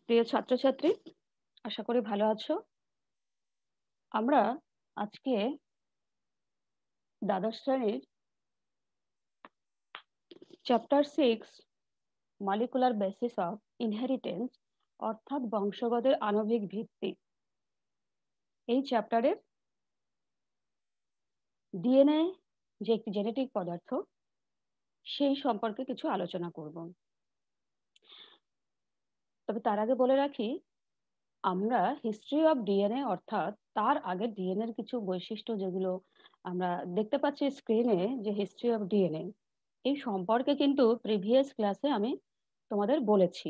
প্রিয় ছাত্রছাত্রী, আশা করি ভালো আছো। আমরা আজকে দ্বাদশ শ্রেণীর chapter 6 molecular basis of inheritance অর্থাৎ বংশগতের আণবিক ভিত্তি, এই চ্যাপ্টারের ডিএনএ যে একটি জেনেটিক পদার্থ সেই সম্পর্কে কিছু আলোচনা করব। তবে তার আগে বলে রাখি, আমরা হিস্ট্রি অফ ডিএনএ অর্থাৎ তার আগের ডিএনএর কিছু বৈশিষ্ট্য যেগুলো আমরা দেখতে পাচ্ছি স্ক্রিনে, যে হিস্ট্রি অফ ডিএনএ এই সম্পর্কে কিন্তু প্রিভিয়াস ক্লাসে আমি তোমাদের বলেছি।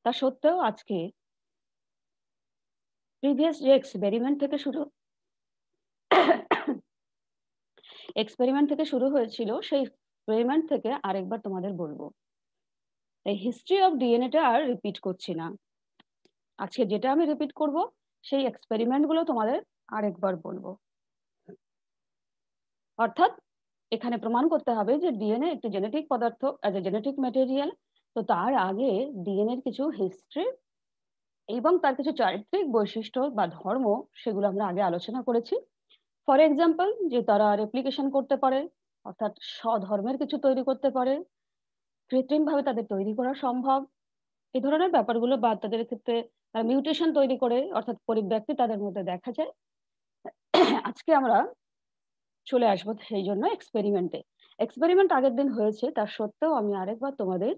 তা সত্ত্বেও আজকে প্রিভিয়াস যে এক্সপেরিমেন্ট থেকে শুরু হয়েছিল সেই এক্সপেরিমেন্ট থেকে আরেকবার তোমাদের বলবো। এই হিস্ট্রি অফ ডিএনএটা আর রিপিট করছি না, আজকে যেটা আমি রিপিট করব সেই এক্সপেরিমেন্টগুলো তোমাদের আরেকবার বলবো। অর্থাৎ এখানে প্রমাণ করতে হবে যে ডিএনএ একটি জেনেটিক পদার্থ, অ্যাজ এ জেনেটিক ম্যাটেরিয়াল। তো তার আগে ডিএনএ এর কিছু হিস্ট্রি এবং তার কিছু চারিত্রিক বৈশিষ্ট্য বা ধর্ম, সেগুলো আমরা আগে আলোচনা করেছি। ফর এক্সাম্পল, যে তারা রেপ্লিকেশন করতে পারে, অর্থাৎ স্বধর্মের কিছু তৈরি করতে পারে, কৃত্রিমভাবে তাদের তৈরি করা সম্ভব, এই ধরনের ব্যাপারগুলো, বা তাদের ক্ষেত্রে মিউটেশন তৈরি করে অর্থাৎ পরিব্যক্তি তাদের মধ্যে দেখা যায়। আজকে আমরা চলে আসবো সেই জন্য এক্সপেরিমেন্টে। এক্সপেরিমেন্ট আগের দিন হয়েছে, তার সত্ত্বেও আমি আরেকবার তোমাদের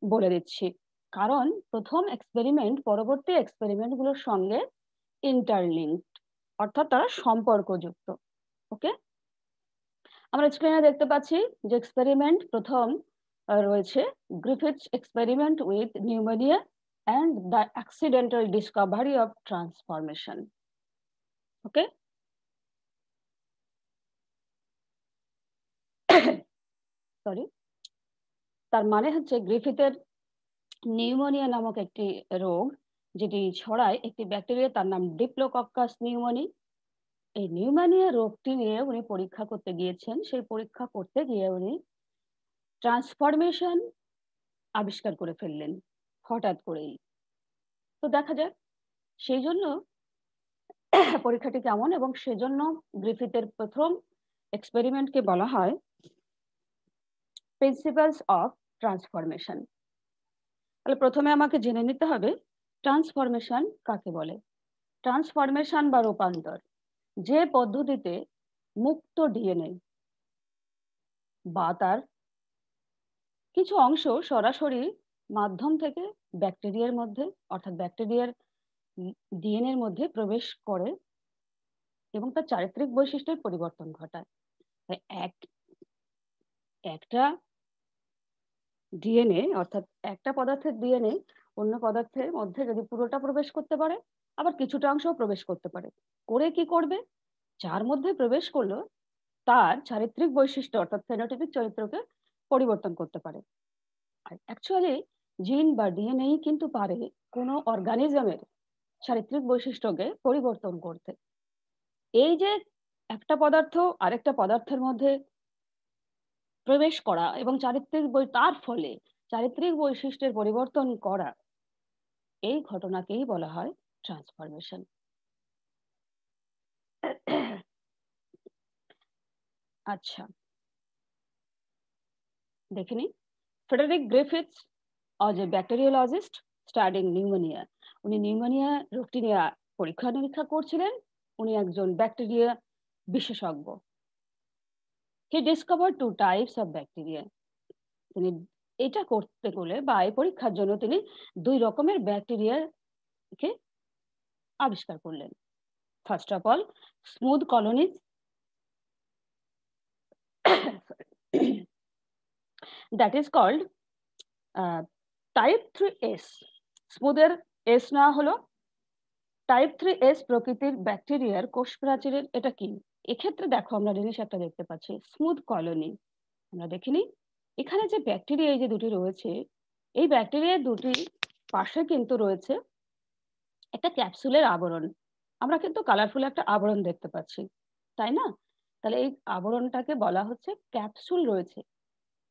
বলে দিচ্ছি, কারণ প্রথম এক্সপেরিমেন্ট পরবর্তী এক্সপেরিমেন্টগুলোর সঙ্গে ইন্টারলিঙ্কড, অর্থাৎ তারা সম্পর্কযুক্ত। ওকে, আমরা স্ক্রিনে দেখতে পাচ্ছি যে এক্সপেরিমেন্ট প্রথম রয়েছে Griffiths experiment with pneumonia and the accidental Discovery of transformation. Okay, sorry, তার মানে হচ্ছে গ্রিফিথের নিউমোনিয়া নামক একটি রোগ, যেটি ছড়ায় একটি ব্যাকটেরিয়া, তার নাম ডিপ্লোকক্কাস নিউমোনি। এই নিউমোনিয়া রোগটি নিয়ে উনি পরীক্ষা করতে গিয়েছেন। সেই পরীক্ষা করতে গিয়ে উনি ট্রান্সফরমেশন আবিষ্কার করে ফেললেন হঠাৎ করেই। তো দেখা যাক সেই জন্য পরীক্ষাটি কেমন, এবং সেজন্য গ্রিফিথের প্রথম এক্সপেরিমেন্টকে বলা হয় প্রিন্সিপালস অফ ট্রান্সফরমেশন। তাহলে প্রথমে আমাকে জেনে নিতে হবে ট্রান্সফরমেশন কাকে বলে। ট্রান্সফরমেশন বা রূপান্তর, যে পদ্ধতিতে মুক্ত ডিএনএ বা তার কিছু অংশ সরাসরি মাধ্যম থেকে ব্যাকটেরিয়ার মধ্যে, অর্থাৎ ব্যাকটেরিয়ার ডিএনএ এর মধ্যে প্রবেশ করে এবং তার চারিত্রিক বৈশিষ্ট্যের পরিবর্তন ঘটায়। একটা ডিএনএ, অর্থাৎ একটা পদার্থের ডিএনএ অন্য পদার্থের মধ্যে যদি পুরোটা প্রবেশ করতে পারে, আবার কিছুটা অংশ প্রবেশ করতে পারে, করে কি করবে, যার মধ্যে প্রবেশ করলো তার চারিত্রিক বৈশিষ্ট্য অর্থাৎ ফেনোটাইপিক চরিত্রকে পরিবর্তন করতে পারে। আর অ্যাকচুয়ালি জিন বা ডিএনএ কিন্তু পারে কোনো অর্গানিজমের চারিত্রিক বৈশিষ্ট্যকে পরিবর্তন করতে। এই যে একটা পদার্থ আরেকটা পদার্থের মধ্যে প্রবেশ করা এবং তার ফলে চারিত্রিক বৈশিষ্ট্যের পরিবর্তন করা, এই ঘটনাকেই বলা হয় ট্রান্সফরমেশন। আচ্ছা, দেখে নিই। Frederick Griffiths was a bacteriologist studying pneumonia. উনি নিউমোনিয়া রোগটি নিয়ে পরীক্ষা নিরীক্ষা করছিলেন। উনি একজন ব্যাকটেরিয়া বিশেষজ্ঞ। He discovered two types of bacteria. তিনি এটা করতে গেলে বা এই পরীক্ষার জন্য তিনি দুই রকমের ব্যাকটেরিয়াকে আবিষ্কার করলেন। First of all, smooth colonies, that is called type 3s। স্মুথের এস না হলো টাইপ 3s প্রকৃতির ব্যাকটেরিয়ার কোষ প্রাচীরের এটা কি। এক্ষেত্রে দেখো আমরা জিনিস একটা দেখতে পাচ্ছি, স্মুথ কলোনি। আমরা দেখিনি এখানে যে ব্যাকটেরিয়া এই যে দুটি রয়েছে, এই ব্যাকটেরিয়া দুটি পাশে কিন্তু রয়েছে একটা ক্যাপসুলের আবরণ। আমরা কিন্তু কালারফুল একটা আবরণ দেখতে পাচ্ছি, তাই না? তাহলে এই আবরণটাকে বলা হচ্ছে ক্যাপসুল রয়েছে।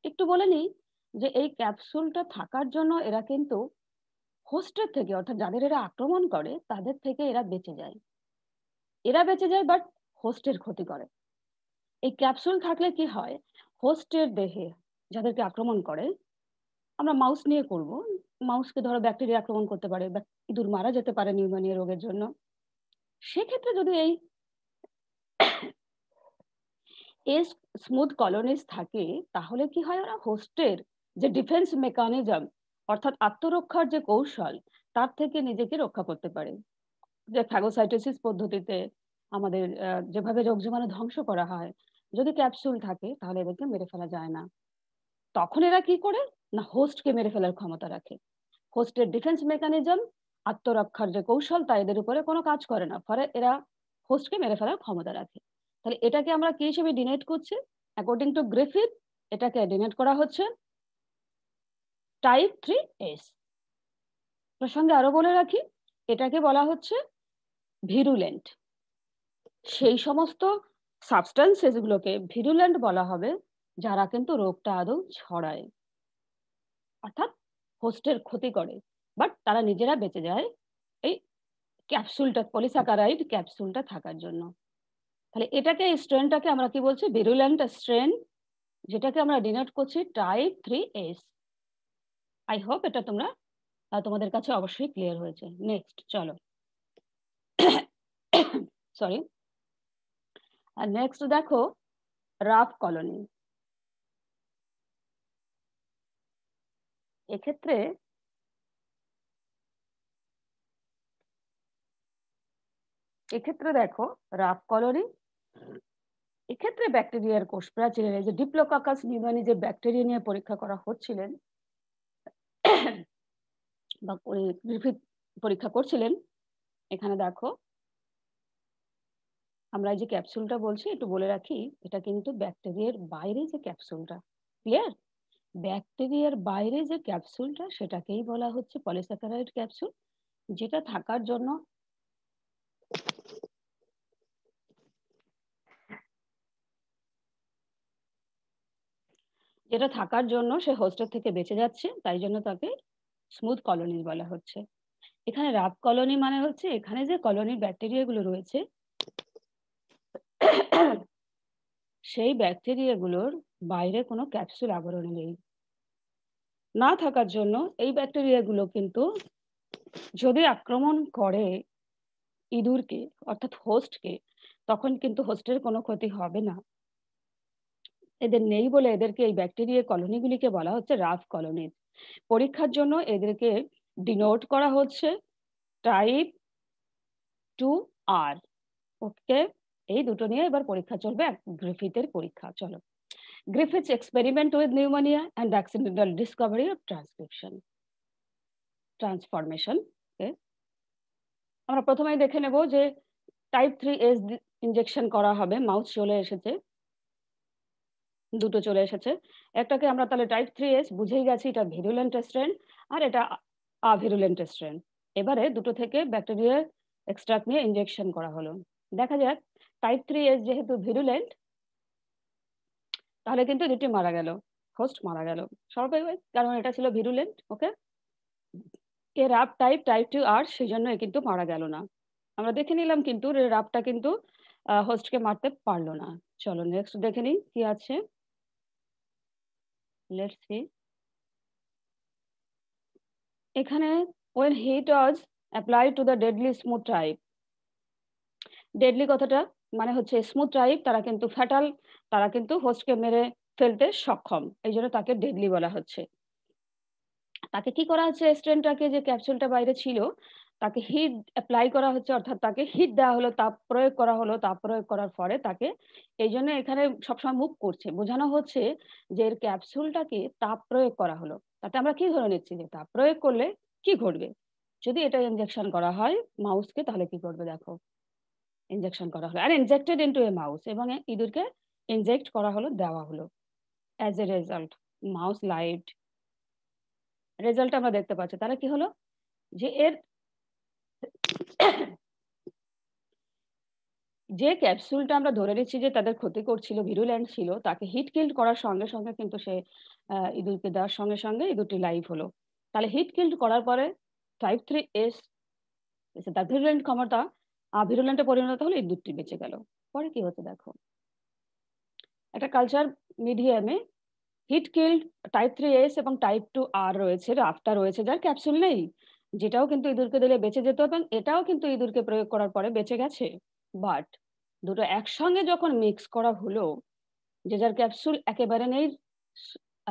একটু বলে নিই যে এই ক্যাপসুলটা থাকার জন্য এরা কিন্তু হোস্টের থেকে, অর্থাৎ যাদের এরা আক্রমণ করে তাদের থেকে এরা বেঁচে যায়। বাট হোস্টের ক্ষতি করে। এই ক্যাপসুল থাকলে কি হয়, হোস্টের দেহে যাদেরকে আক্রমণ করে, আমরা মাউস নিয়ে করব। মাউসকে ধরো ব্যাকটেরিয়া আক্রমণ করতে পারে বা ইঁদুর মারা যেতে পারে নিউমোনিয়া রোগের জন্য। সেক্ষেত্রে যদি এই স্মুথ কলোনিজ থাকে, তাহলে কি হয়, ওরা হোস্টের যে ডিফেন্স মেকানিজম, অর্থাৎ আত্মরক্ষার যে কৌশল, তার থেকে নিজেকে রক্ষা করতে পারে। যে ফ্যাগোসাইটোসিস পদ্ধতিতে আমাদের যেভাবে রোগ জীবাণু ধ্বংস করা হয়, যদি ক্যাপসুল থাকে তাহলে এদেরকে মেরে ফেলা যায় না। তখন এরা কি করে, না হোস্টকে মেরে ফেলার ক্ষমতা রাখে। হোস্টের ডিফেন্স মেকানিজম, আত্মরক্ষার যে কৌশল, তা এদের উপরে কোনো কাজ করে না, ফলে এরা হোস্টকে মেরে ফেলার ক্ষমতা রাখে। তাহলে এটাকে আমরা কি হিসেবে ডিনেট করছি? অ্যাকর্ডিং টু গ্রিফিথ, এটাকে ডিনেট করা হচ্ছে টাইপ 3S। প্রসঙ্গে আরো বলে রাখি, এটাকে বলা হচ্ছে ভিরুলেন্ট। সেই সমস্ত সাবস্টেন্সেস গুলোকে ভিরুলেন্ট বলা হবে যারা কিন্তু রোগটা আদৌ ছড়ায়, অর্থাৎ হোস্টের ক্ষতি করে, বাট তারা নিজেরা বেঁচে যায় এই ক্যাপসুলটা, পলিস্যাকারাইড ক্যাপসুলটা থাকার জন্য। তাহলে এটাকে, এই স্ট্রেনটাকে আমরা কি বলছি, ভিরুলেন্ট স্ট্রেন, যেটাকে আমরা ডিনোট করছি টাইপ 3S। আই হোপ এটা তোমাদের কাছে অবশ্যই ক্লিয়ার হয়েছে। নেক্সট চলো, সরি, আর নেক্সট দেখো রাফ কলোনি। এক্ষেত্রে দেখো রাফ কলোনি, এক্ষেত্রে ব্যাকটেরিয়ার কোষ প্রাচীরের যে ডিপ্লোকাকাস নিউমোনি যে ব্যাকটেরিয়া নিয়ে পরীক্ষা করা হচ্ছিলেন বা গ্রিফিথ পরীক্ষা করছিলেন, এখানে দেখো আমরা যে ক্যাপসুলটা বলছি, একটু বলে রাখি, এটা কিন্তু ব্যাকটেরিয়ার বাইরে যে ক্যাপসুলটা, ক্লিয়ার? ব্যাকটেরিয়ার বাইরে যে ক্যাপসুলটা, সেটাকেই বলা হচ্ছে পলিস্যাকারাইড ক্যাপসুল, যেটা থাকার জন্য সে হোস্টের থেকে বেঁচে যাচ্ছে, তাই জন্য তাকে স্মুথ কলোনি বলা হচ্ছে। এখানে রাফ কলোনি মানে হচ্ছে এখানে যে কলোনির ব্যাকটেরিয়া গুলো রয়েছে, সেই ব্যাকটেরিয়া গুলোর বাইরে কোনো ক্যাপসুল আবরণ নেই। না থাকার জন্য এই ব্যাকটেরিয়া গুলো কিন্তু যদি আক্রমণ করে ইঁদুরকে, অর্থাৎ হোস্টকে, তখন কিন্তু হোস্টের কোনো ক্ষতি হবে না। এদের নেই বলে এদেরকে, এই ব্যাকটেরিয়া কলোনিগুলিকে বলা হচ্ছে রাফ কলোনি। পরীক্ষার জন্য এদেরকে ডিনোট করা হচ্ছে টাইপ 2R। ওকে, এই দুটো নিয়ে এবার পরীক্ষা চলবে, গ্রিফিথের পরীক্ষা। চলো, Griffiths experiment with pneumonia and accidental Discovery of transformation. আমরা প্রথমেই দেখে নেব যে টাইপ 3S ইনজেকশন করা হবে। মাউস চলে এসেছে, দুটো চলে এসেছে। একটাকে আমরা তাহলে টাইপ 3S বুঝেই গেছি, এটা ভিরুলেন্ট স্ট্রেন, আর এটা আভিরুলেন্ট স্ট্রেন। এবারে দুটো থেকে ব্যাকটেরিয়ার এক্সট্রাক্ট নিয়ে ইনজেকশন করা হলো। দেখা যাক, টাইপ 3S যেহেতু ভিরুলেন্ট, তাহলে কিন্তু দুটি মারা গেল, হোস্ট মারা গেল স্বাভাবিক, কারণ এটা ছিল ভিরুলেন্ট। ওকে, এর রাফ টাইপ 2R, সেই জন্য এ কিন্তু মারা গেল না। আমরা দেখে নিলাম কিন্তু রাফটা কিন্তু হোস্টকে মারতে পারলো না। চলো নেক্সট দেখে নিই কি আছে। লেটস সি, এখানে when heat was applied to the deadly smooth type, deadly কথাটা মানে হচ্ছে স্মুথ টাইপ, তারা কিন্তু ফ্যাটাল, তারা কিন্তু হোস্টকে মেরে ফেলতে সক্ষম, এই জন্য তাকে ডেডলি বলা হচ্ছে। তাকে কি করা হচ্ছে, স্ট্রেনটাকে, যে ক্যাপসুলটা বাইরে ছিল, তাকে হিট অ্যাপ্লাই করা হচ্ছে, অর্থাৎ তাকে হিট দেওয়া হলো, তাপ প্রয়োগ করা হলো। তাপ প্রয়োগ করার পরে তাকে, এই জন্য এখানে সবসময় মুভ করছে, বোঝানো হচ্ছে যে এর ক্যাপসুলটাকে তাপ প্রয়োগ করা হলো। তাতে আমরা কি ধরে নিচ্ছি যে তাপ প্রয়োগ করলে কি ঘটবে, যদি এটা ইনজেকশন করা হয় মাউসকে, তাহলে কি করবে দেখো। ইনজেকশন করা হলো, আর ইনজেক্টেড ইনটু এ মাউস, এবং ইঁদুরকে ইনজেক্ট করা হলো, দেওয়া হলো। As a result mouse lived. Result আমরা দেখতে পাচ্ছি, তাহলে কি হলো, যে এর যে ক্যাপসুলটা আমরা ধরে নিচ্ছি যে তাদের ক্ষতি করছিল, ভিরুলেন্ট ছিল, তাকে হিট কিল্ড করার সঙ্গে সঙ্গে কিন্তু সে ইঁদুরকে দেওয়ার সঙ্গে সঙ্গে ইঁদুরটি লাইভ হলো। তাহলে হিট কিল্ড করার পরে টাইপ 3S তার ভিরুলেন্ট ক্ষমতা ভিরুলেন্টে পরিণত হলে এই দুধটি বেঁচে গেল। পরে কি হচ্ছে দেখো। একটা কালচার মিডিয়ামে হিট কিল্ড টাইপ 3S এবং টাইপ 2R রয়েছে, রাফটা রয়েছে যার ক্যাপসুল নেই। যেটাও কিন্তু ইঁদুরকে দিলে বেঁচে যেত এবং এটাও কিন্তু ইঁদুরকে প্রয়োগ করার পরে বেঁচে গেছে। বাট দুটো একসঙ্গে যখন মিক্স করা হলো, যে যার ক্যাপসুল একেবারে নেই,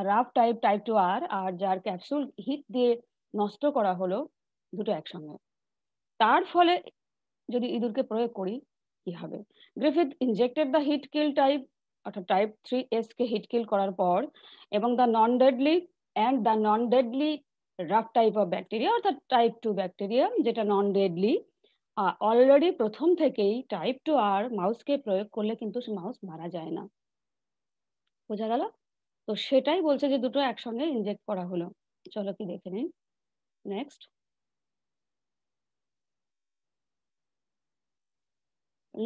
রাফ টাইপ টাইপ 2R আর যার ক্যাপসুল হিট দিয়ে নষ্ট করা হলো, দুটো একসঙ্গে। তার ফলে যদি ইঁদুরকে প্রয়োগ করি কি হবে? Griffith injected the heat kill type অর্থাৎ টাইপ 3S কে হিট কিল করার পর এবং the non deadly rough type of bacteria অর্থাৎ টাইপ 2 ব্যাকটেরিয়া যেটা নন ডেডলি অলরেডি প্রথম থেকেই টাইপ 2R মাউসকে প্রয়োগ করলে কিন্তু সে মাউস মারা যায় না। বোঝা গেল? তো সেটাই বলছে যে দুটো একসঙ্গে ইনজেক্ট করা হলো। চলো কি দেখে নিই।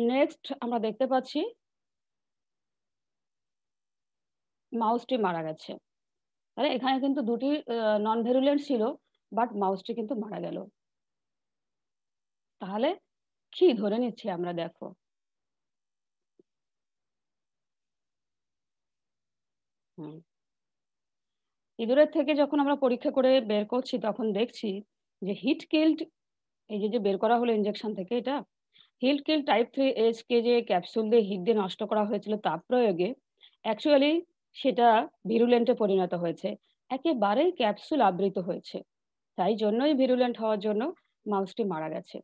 নেক্সট আমরা দেখতে পাচ্ছি মাউসটি মারা গেছে। তাহলে এখানে কিন্তু দুটি নন ভেরুলেন্ট ছিল, বাট মাউসটি কিন্তু মারা গেল। তাহলে কি ধরে নিচ্ছি আমরা দেখো। ইঁদুরের থেকে যখন আমরা পরীক্ষা করে বের করছি তখন দেখছি যে হিট কিল্ড এই যে বের করা হলো ইনজেকশন থেকে, এটা হিট কিল্ড টাইপ 3S কে যে ক্যাপসুল দিয়ে হিট দিয়ে নষ্ট করা হয়েছিল তাপ প্রয়োগে অ্যাকচুয়ালি সেটা ভিরুলেন্টে পরিণত হয়েছে, একেবারেই ক্যাপসুল আবৃত হয়েছে। তাই জন্যই ভিরুলেন্ট হওয়ার জন্য মাউসটি মারা গেছে।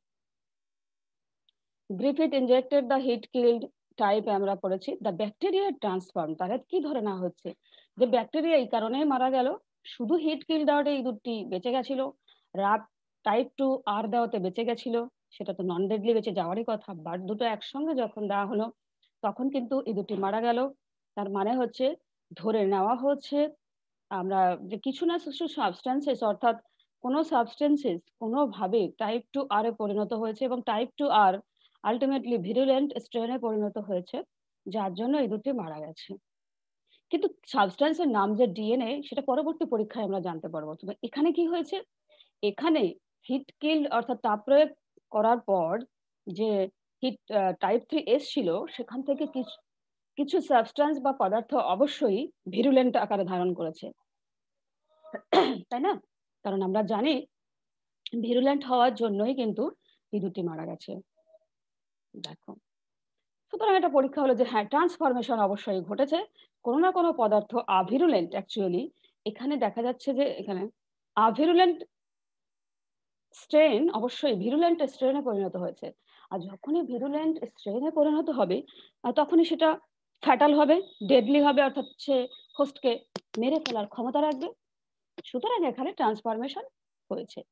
Griffith injected the heat killed type আমরা পড়েছি দ্য ব্যাকটেরিয়া ট্রান্সফর্ম। তাহলে কি ধরে নেওয়া হচ্ছে যে ব্যাকটেরিয়া এই কারণেই মারা গেল, শুধু হিট কিল দেওয়াতে এই দুধটি বেঁচে গেছিল, রাত টাইপ 2R দেওয়াতে বেঁচে গেছিল, সেটা তো নন ডেডলি বেঁচে যাওয়ারই কথা। বাট দুটো একসঙ্গে যখন দেওয়া হলো তখন কিন্তু এই দুটি মারা গেল। তার মানে হচ্ছে ধরে নেওয়া হচ্ছে আমরা যে কিছু না কিছু সাবস্টেন্সেস অর্থাৎ কোনো সাবস্টেন্সেস কোনোভাবে টাইপ 2R এ পরিণত হয়েছে এবং টাইপ 2R আলটিমেটলি ভিরুলেন্ট স্ট্রেনে পরিণত হয়েছে, যার জন্য এই দুটি মারা গেছে। কিন্তু সাবস্টেন্সের নাম যে ডিএনএ সেটা পরবর্তী পরীক্ষায় আমরা জানতে পারবো। তবে এখানে কি হয়েছে, এখানে হিট কিল অর্থাৎ তাপ প্রয়োগ করার পর যে হিট টাইপ 3S ছিল সেখান থেকে কিছু সাবস্টেন্স বা পদার্থ অবশ্যই ভিরুলেন্ট আকারে ধারণ করেছে, তাই না? কারণ আমরা জানি ভিরুলেন্ট হওয়ার জন্যই কিন্তু এই দুটি মারা গেছে। দেখো, সুতরাং এটা পরীক্ষা হলো যে হ্যাঁ ট্রান্সফরমেশন অবশ্যই ঘটেছে, কোনো না কোনো পদার্থ আভিরুলেন্ট অ্যাকচুয়ালি এখানে দেখা যাচ্ছে যে এখানে আভিরুলেন্ট স্ট্রেন অবশ্যই ভিরুলেন্ট স্ট্রেনে পরিণত হয়েছে। আর যখনই ভিরুলেন্ট স্ট্রেনে পরিণত হবে তখনই সেটা ফ্যাটাল হবে, ডেডলি হবে, অর্থাৎ সে হোস্টকে মেরে ফেলার ক্ষমতা রাখবে। সুতরাং এখানে ট্রান্সফরমেশন হয়েছে।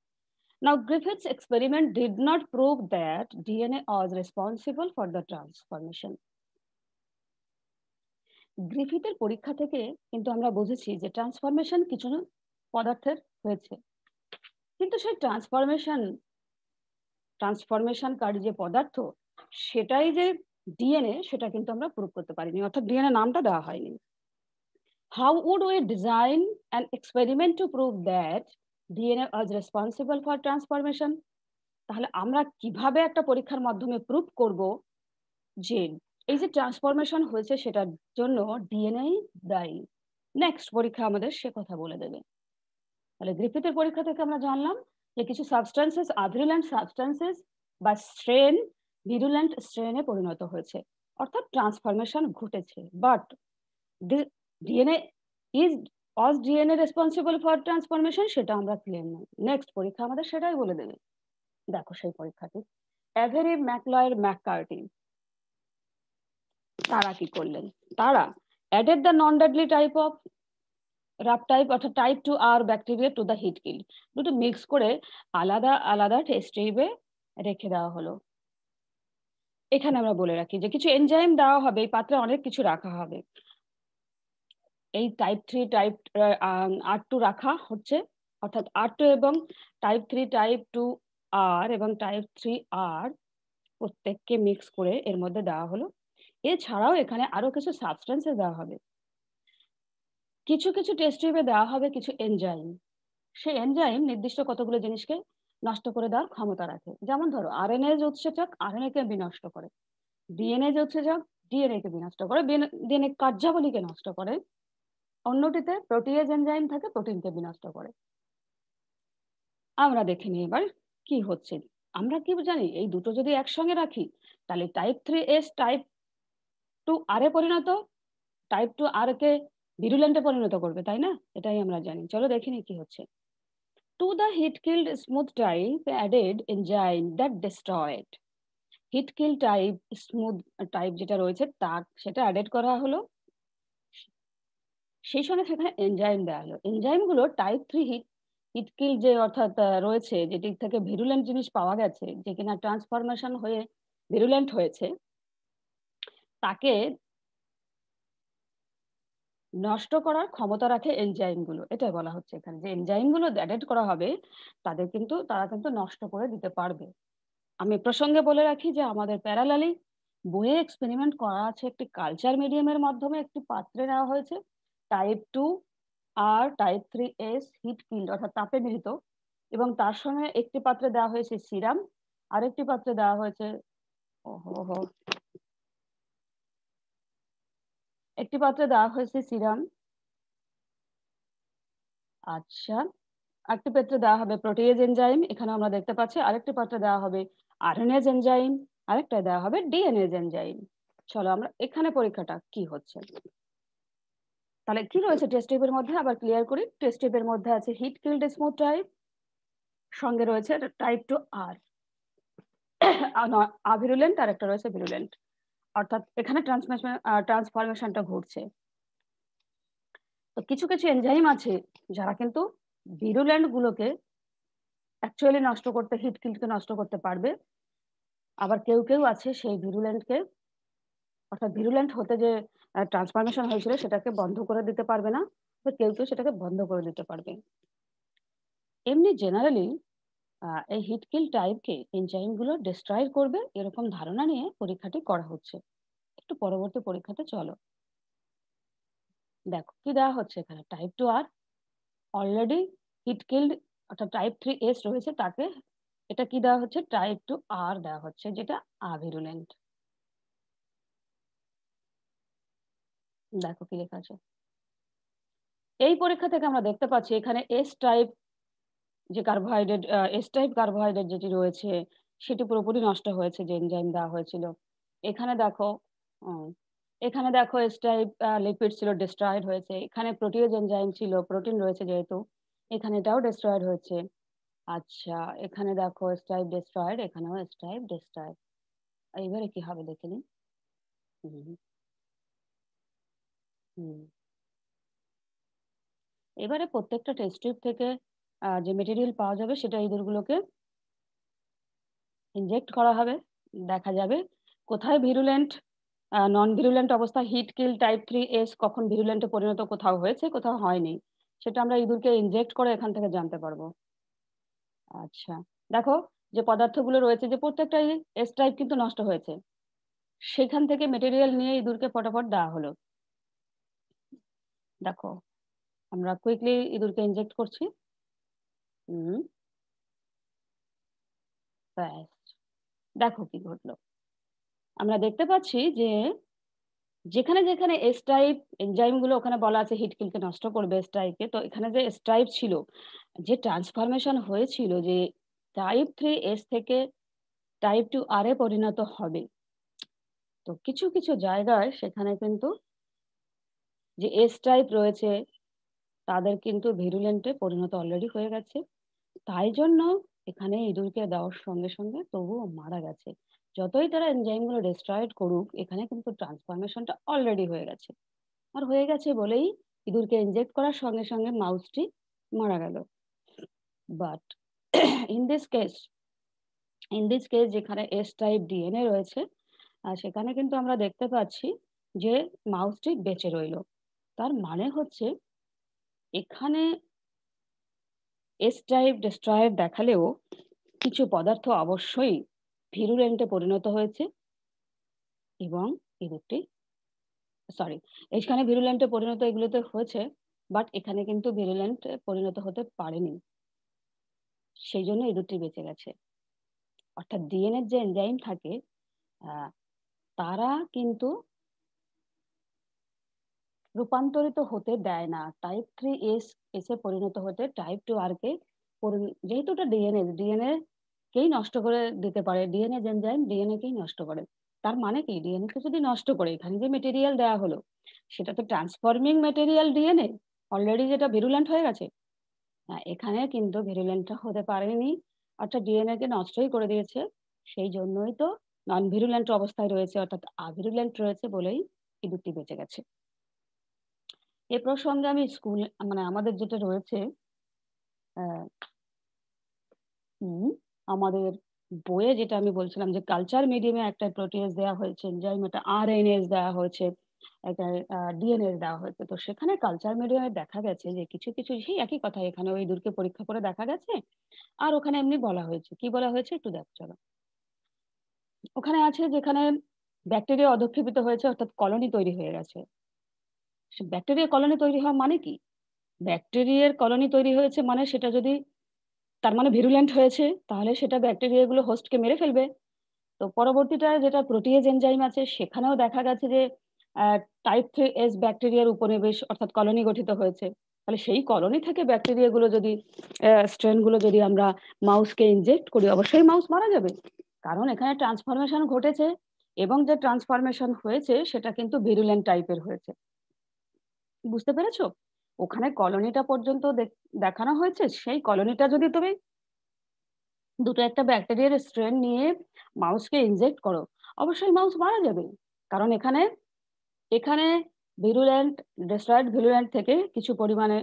Now, Griffith's experiment did not prove that DNA was responsible for the transformation. গ্রিফিথের পরীক্ষা থেকে কিন্তু আমরা বুঝেছি যে ট্রান্সফরমেশন কিছু পদার্থের হয়েছে, কিন্তু সেই ট্রান্সফরমেশনকারী যে পদার্থ সেটাই যে ডিএনএ সেটা কিন্তু আমরা প্রুভ করতে পারিনি, অর্থাৎ ডিএনএ নামটা দেওয়া হয়নি। How would we design an experiment to prove that DNA was responsible for transformation? তাহলে আমরা কিভাবে একটা পরীক্ষার মাধ্যমে প্রুভ করব যে এই যে ট্রান্সফরমেশন হয়েছে সেটার জন্য ডিএনএ দায়ী? নেক্সট পরীক্ষা আমাদের সে কথা বলে দেবে। তাহলে গ্রিফিথের পরীক্ষা থেকে আমরা জানলাম যে কিছু সাবস্টেন্সেস আভিরুলেন্ট সাবস্টেন্সেস বা স্ট্রেন ভিরুলেন্ট স্ট্রেনে পরিণত হয়েছে, অর্থাৎ ট্রান্সফরমেশন ঘটেছে। But DNA is Aja DNA responsible for transformation সেটা আমরা ক্লিয়ার নই। নেক্সট পরীক্ষা আমাদের সেটাই বলে দেবে। দেখো সেই পরীক্ষাটি এভেরি ম্যাকলয়ের ম্যাককার্টি তারা কি করলেন, তারা added the non deadly type of rough type অর্থাৎ type 2R bacteria to the heat kill, দুটো মিক্স করে আলাদা আলাদা টেস্ট টিউবে রেখে দেওয়া হলো। এখানে আমরা বলে রাখি যে কিছু এনজাইম দেওয়া হবে, এই পাত্রে অনেক কিছু রাখা হবে। এই টাইপ 3 টাইপ R2 রাখা হচ্ছে, অর্থাৎ R2 এবং টাইপ 3 টাইপ 2R এবং টাইপ 3R প্রত্যেককে মিক্স করে এর মধ্যে দেওয়া হলো। এছাড়াও এখানে আরো কিছু সাবস্টেন্সেস দেওয়া হবে, কিছু কিছু টেস্ট টিউবে দেওয়া হবে কিছু এনজাইম। সেই এনজাইম নির্দিষ্ট কতগুলো জিনিসকে নষ্ট করে দেওয়ার ক্ষমতা রাখে। যেমন ধরো আরএনএ যে উৎসেচক আরএনএ কে বিনষ্ট করে, ডিএনএ যে উৎসেচক ডিএনএ কে বিনষ্ট করে, ডিএনএ কার্যাবলীকে নষ্ট করে, অন্যটিতে প্রোটিয়েজ এনজাইম থাকে প্রোটিনকে বিনষ্ট করে। আমরা দেখে নিই এবার কি হচ্ছে। আমরা কি জানি এই দুটো যদি একসঙ্গে রাখি তাহলে টাইপ 3S টাইপ 2R এ পরিণত, টাইপ 2R কে ভিরুলেন্টে পরিণত করবে, তাই না? এটাই আমরা জানি। চলো দেখে নিই কি হচ্ছে। To the heat killed smooth type added enzyme that destroyed. Heat kill type smooth type যেটা রয়েছে সেটা অ্যাডেড করা হলো, সেই সঙ্গে সেখানে এনজাইম দেওয়া হলো। এনজাইমগুলো টাইপ 3 হিট কিল যে অর্থাৎ রয়েছে যেটি থেকে ভিরুলেন্ট জিনিস পাওয়া গেছে, যে কিনা ট্রান্সফরমেশন হয়ে ভিরুলেন্ট হয়েছে, তাকে নষ্ট করার ক্ষমতা রাখে এনজাইমগুলো। এটাই বলা হচ্ছে এখানে যে এনজাইমগুলো অ্যাডেড করা হবে তারা কিন্তু নষ্ট করে দিতে পারবে। আমি প্রসঙ্গে বলে রাখি যে আমাদের প্যারালালি বইয়ে এক্সপেরিমেন্ট করা আছে, একটি কালচার মিডিয়ামের মাধ্যমে একটি পাত্রে নেওয়া হয়েছে টাইপ 2 আর টাইপ 3S হিট কিল্ড অর্থাৎ তাপে নিহত, এবং তার সঙ্গে একটি পাত্রে দেওয়া হয়েছে সিরাম, আরেকটি পাত্রে দেওয়া হয়েছে একটি পাত্রে দেওয়া হয়েছে সিরাম, আচ্ছা, একটি পাত্রে দেওয়া হবে প্রোটিয়েজ এনজাইম, এখানে আমরা দেখতে পাচ্ছি, আরেকটি পাত্রে দেওয়া হবে আরএনএজ এনজাইম, আরেকটা দেওয়া হবে ডিএনএজ এনজাইম। চলো আমরা এখানে পরীক্ষাটা কি হচ্ছে। তাহলে কি রয়েছে টেস্ট টিউবের মধ্যে আবার ক্লিয়ার করি। টেস্ট টিউবের মধ্যে আছে হিট কিল্ড স্মুথ টাইপ, সঙ্গে রয়েছে টাইপ 2R আভিরুলেন্ট, আর একটা রয়েছে ভিরুলেন্ট, অর্থাৎ এখানে ট্রান্সফরমেশনটা ঘটছে। তো কিছু কিছু এনজাইম আছে যারা কিন্তু ভিরুলেন্ট গুলোকে অ্যাকচুয়ালি নষ্ট করতে, হিট কিল্ডকে নষ্ট করতে পারবে। আবার কেউ কেউ আছে সেই ভিরুলেন্টকে অর্থাৎ ভিরুলেন্ট হতে যে ট্রান্সফরমেশন হয়েছিল সেটাকে বন্ধ করে দিতে পারবে না, তো কেউ কেউ সেটাকে বন্ধ করে দিতে পারবে। এমনি জেনারেলি এই হিট কিল টাইপকে এনজাইম গুলো ডিস্ট্রয় করবে এরকম ধারণা নিয়ে পরীক্ষাটি করা হচ্ছে। একটু পরবর্তী পরীক্ষাতে চলো দেখো কি দেওয়া হচ্ছে এখানে। Type 2R already heat killed অর্থাৎ টাইপ 3S রয়েছে, তাকে এটা কি দেওয়া হচ্ছে টাইপ 2R দেওয়া হচ্ছে যেটা আভিরুলেন্ট। দেখো কি লেখা আছে। এই পরীক্ষা থেকে আমরা দেখতে পাচ্ছি এখানে এস টাইপ যে কার্বোহাইড্রেট, এস টাইপ কার্বোহাইড্রেট যেটি রয়েছে সেটি পুরোপুরি নষ্ট হয়েছে যে এনজাইম দেওয়া হয়েছিল। এখানে দেখো এখানে দেখো এস টাইপ লিপিড ছিল ডিস্ট্রয়েড হয়েছে, এখানে প্রোটিয়েজ এনজাইম ছিল, প্রোটিন রয়েছে যেহেতু এখানে এটাও ডিস্ট্রয়েড হয়েছে। আচ্ছা, এখানে দেখো এস টাইপ ডিস্ট্রয়েড, এখানেও এস টাইপ ডিস্ট্রয়েড। এইবারে কি হবে দেখে নিন। হুম হুম এবারে প্রত্যেকটা টেস্ট টিউব থেকে যে মেটেরিয়াল পাওয়া যাবে সেটা ইঁদুরগুলোকে ইনজেক্ট করা হবে। দেখা যাবে কোথায় ভিরুলেন্ট, নন ভিরুলেন্ট অবস্থা হিট কিল টাইপ 3S কখন ভিরুলেন্টে পরিণত কোথাও হয়েছে কোথাও হয়নি, সেটা আমরা ইঁদুরকে ইনজেক্ট করে এখান থেকে জানতে পারবো। আচ্ছা, দেখো যে পদার্থগুলো রয়েছে যে প্রত্যেকটাই এস টাইপ কিন্তু নষ্ট হয়েছে, সেখান থেকে মেটেরিয়াল নিয়ে ইঁদুরকে ফটাফট দেওয়া হলো। দেখো আমরা কুইকলি ইঁদুরকে ইনজেক্ট করছি। হুম ব্যাস, দেখো কি ঘটলো। আমরা দেখতে পাচ্ছি যে যেখানে যেখানে এস টাইপ এনজাইম গুলো ওখানে বলা আছে হিট কিলকে নষ্ট করবে এস টাইপকে, তো এখানে যে এস টাইপ ছিল, যে ট্রান্সফরমেশন হয়েছিল যে টাইপ 3S থেকে টাইপ 2R এ পরিণত হবে, তো কিছু কিছু জায়গায় সেখানে কিন্তু যে এস টাইপ রয়েছে তাদের কিন্তু ভিরুলেন্টে পরিণত অলরেডি হয়ে গেছে। তাই জন্য এখানে ইঁদুরকে দেওয়ার সঙ্গে সঙ্গে তবুও মারা গেছে। যতই তারা এনজাইম গুলো ডিস্ট্রয়েড করুক এখানে কিন্তু ট্রান্সফরমেশনটা অলরেডি হয়ে গেছে, আর হয়ে গেছে বলেই ইঁদুরকে ইনজেক্ট করার সঙ্গে সঙ্গে মাউসটি মারা গেল। বাট ইন দিস কেস যেখানে এস টাইপ ডিএনএ রয়েছে সেখানে কিন্তু আমরা দেখতে পাচ্ছি যে মাউসটি বেঁচে রইল। তার মানে হচ্ছে এখানে এস টাইপ ডিস্ট্রয়েড দেখালেও কিছু পদার্থ অবশ্যই ভিরুলেন্টে পরিণত হয়েছে এবং ইঁদুরটি সরি এখানে ভিরুলেন্টে পরিণত এগুলোতে হয়েছে, বাট এখানে কিন্তু ভিরুলেন্ট পরিণত হতে পারেনি। সেই জন্য এই দুটি বেঁচে গেছে। অর্থাৎ ডিএনএর যে এনজাইম থাকে তারা কিন্তু রূপান্তরিত হতে দেয় না। টাইপ 3 এসে পরিণত হতে টাইপ 2 কে যেহেতু ওটা ডিএনএ কেই নষ্ট করে দিতে পারে। ডিএনএ এনজাইম ডিএনএ কেই নষ্ট করে। তার মানে কি? ডিএনএ কে যদি নষ্ট করে এখানে যে মেটেরিয়াল দেয়া হলো সেটা তো ট্রান্সফর্মিং মেটেরিয়াল ডিএনএ অলরেডি যেটা ভিরুলেন্ট হয়ে গেছে। এখানে কিন্তু ভিরুলেন্টটা হতে পারেনি। অর্থাৎ ডিএনএ কে নষ্টই করে দিয়েছে। সেই জন্যই তো নন ভিরুলেন্ট অবস্থায় রয়েছে অর্থাৎ আভিরুলেন্ট রয়েছে বলেই এই দুটি বেঁচে গেছে। এ প্রসঙ্গে আমি মানে আমাদের যেটা রয়েছে আমাদের বইয়ে যেটা আমি বলছিলাম যে কালচার মিডিয়ামে একটা প্রোটিয়েজ দেওয়া হয়েছে, এনজাইম একটা আরএনএস দেওয়া হয়েছে, একটা ডিএনএস দেওয়া হয়েছে। তো সেখানে কালচার মিডিয়ামে দেখা গেছে যে কিছু সেই একই কথা এখানে ওই দূরকে পরীক্ষা করে দেখা গেছে। আর ওখানে এমনি বলা হয়েছে। কি বলা হয়েছে একটু দেখ চলো। ওখানে আছে যেখানে ব্যাকটেরিয়া অধঃক্ষেপিত হয়েছে অর্থাৎ কলোনি তৈরি হয়ে গেছে। ব্যাকটেরিয়া কলোনি তৈরি হওয়া মানে কি? ব্যাকটেরিয়ার কলোনি তৈরি হয়েছে মানে সেটা যদি তার মানে ভিরুলেন্ট হয়েছে তাহলে সেটা ব্যাকটেরিয়াগুলো হোস্টকে মেরে ফেলবে। তো পরবর্তীটা যেটা প্রোটিয়েজ এনজাইম আছে সেখানেও দেখা গেছে যে টাইপ 3 ব্যাকটেরিয়ার উপনিবেশ অর্থাৎ কলোনি গঠিত হয়েছে। তাহলে সেই কলোনি থেকে ব্যাকটেরিয়াগুলো যদি স্ট্রেনগুলো যদি আমরা মাউসকে ইনজেক্ট করি অবশ্যই মাউস মারা যাবে। কারণ এখানে ট্রান্সফরমেশন ঘটেছে এবং যে ট্রান্সফরমেশন হয়েছে সেটা কিন্তু ভিরুলেন্ট টাইপের হয়েছে। বুঝতে পেরেছো? ওখানে কলোনিটা পর্যন্ত দেখানো হয়েছে। সেই কলোনিটা যদি তুমি দুটো একটা ব্যাকটেরিয়ার স্ট্রেন নিয়ে মাউসকে ইনজেক্ট করো, অবশ্যই মাউস মারা যাবে। কারণ এখানে ভিরুলেন্ট ডেস্ট্রয়েড ভিরুলেন্ট থেকে কিছু পরিমাণে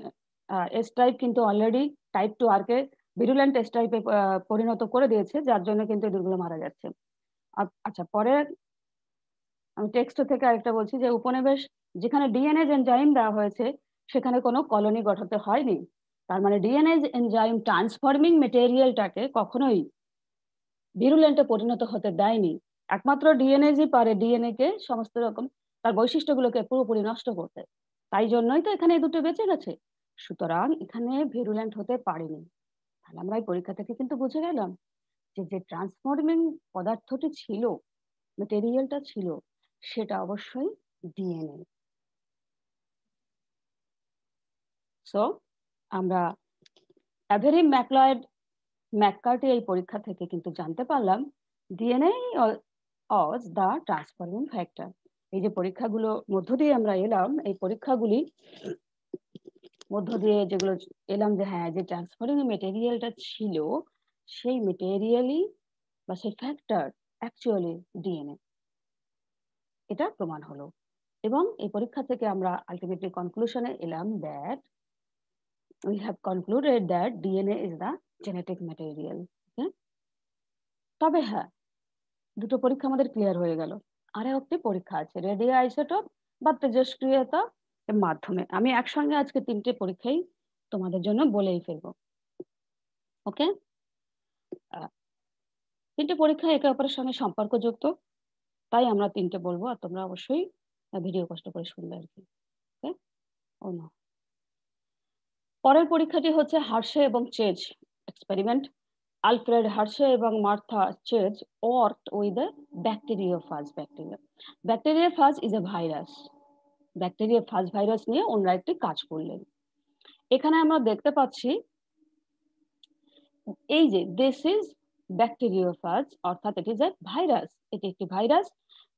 এস টাইপ কিন্তু অলরেডি টাইপ 2 কে ভিরুলেন্ট এস টাইপে পরিণত করে দিয়েছে যার জন্য কিন্তু এগুলো মারা যাচ্ছে। আচ্ছা পরে আমি টেক্সট থেকে আরেকটা বলছি যে উপনিবেশ যেখানে ডিএনএ এনজাইম দেওয়া হয়েছে সেখানে কোনো কলোনি গঠাতে হয়নি। তার মানে ডিএনএ এনজাইম ট্রান্সফর্মিং মেটেরিয়ালটাকে কখনোই ভিরুলেন্টে পরিণত হতে দেয়নি। একমাত্র ডিএনএই পারে ডিএনএ কে সমস্ত রকম তার বৈশিষ্ট্যগুলোকে পুরোপুরি নষ্ট করতে। তাই জন্যই তো এখানে এই দুটো বেঁচে গেছে। সুতরাং এখানে ভিরুলেন্ট হতে পারেনি। তাহলে আমরা এই পরীক্ষা থেকে কিন্তু বুঝে গেলাম যে ট্রান্সফর্মিং পদার্থটি ছিল, মেটেরিয়ালটা ছিল, সেটা অবশ্যই ডিএনএ। সো আমরা অ্যাভেরি ম্যাককার্টি এই পরীক্ষা থেকে কিন্তু জানতে পারলাম DNA Aja the transforming factor. এই যে পরীক্ষাগুলো মধ্য দিয়ে আমরা এলাম, এই পরীক্ষাগুলি মধ্য দিয়ে যেগুলো এলাম যে হ্যাঁ যে ট্রান্সফর্মিং মেটেরিয়ালটা ছিল সেই মেটেরিয়ালই বা সেই ফ্যাক্টর অ্যাকচুয়ালি ডিএনএ, এটা প্রমাণ হলো। এবং এই পরীক্ষা থেকে আমরা আলটিমেটলি কনক্লুশনে এলাম that we have concluded that DNA is the genetic material. Okay? তবে হ্যাঁ দুটো পরীক্ষা আমাদের ক্লিয়ার হয়ে গেল। আরো একটি পরীক্ষা আছে রেডিও আইসোটোপ বা তেজস্ক্রিয়তা এর মাধ্যমে। আমি একসঙ্গে আজকে তিনটে পরীক্ষাই তোমাদের জন্য বলেই ফেলবো। ওকে, তিনটে পরীক্ষা একে অপরের সঙ্গে সম্পর্কযুক্ত, তাই আমরা তিনটে বলবো আর তোমরা অবশ্যই ভিডিও কষ্ট করে শুনবে আর কি। ওকে, ও না, পরের পরীক্ষাটি হচ্ছে হার্শে এবং চেজ এক্সপেরিমেন্ট। আলফ্রেড হার্শে এবং Martha Chase worked with the bacteriophage bacteria. Bacteriophage is a virus. Bacteriophage virus নিয়ে ওনারা একটি কাজ করলেন। এখানে আমরা দেখতে পাচ্ছি এই যে দিস ইজ ব্যাকটেরিওফাজ অর্থাৎ এটি যে ভাইরাস, এটি একটি ভাইরাস।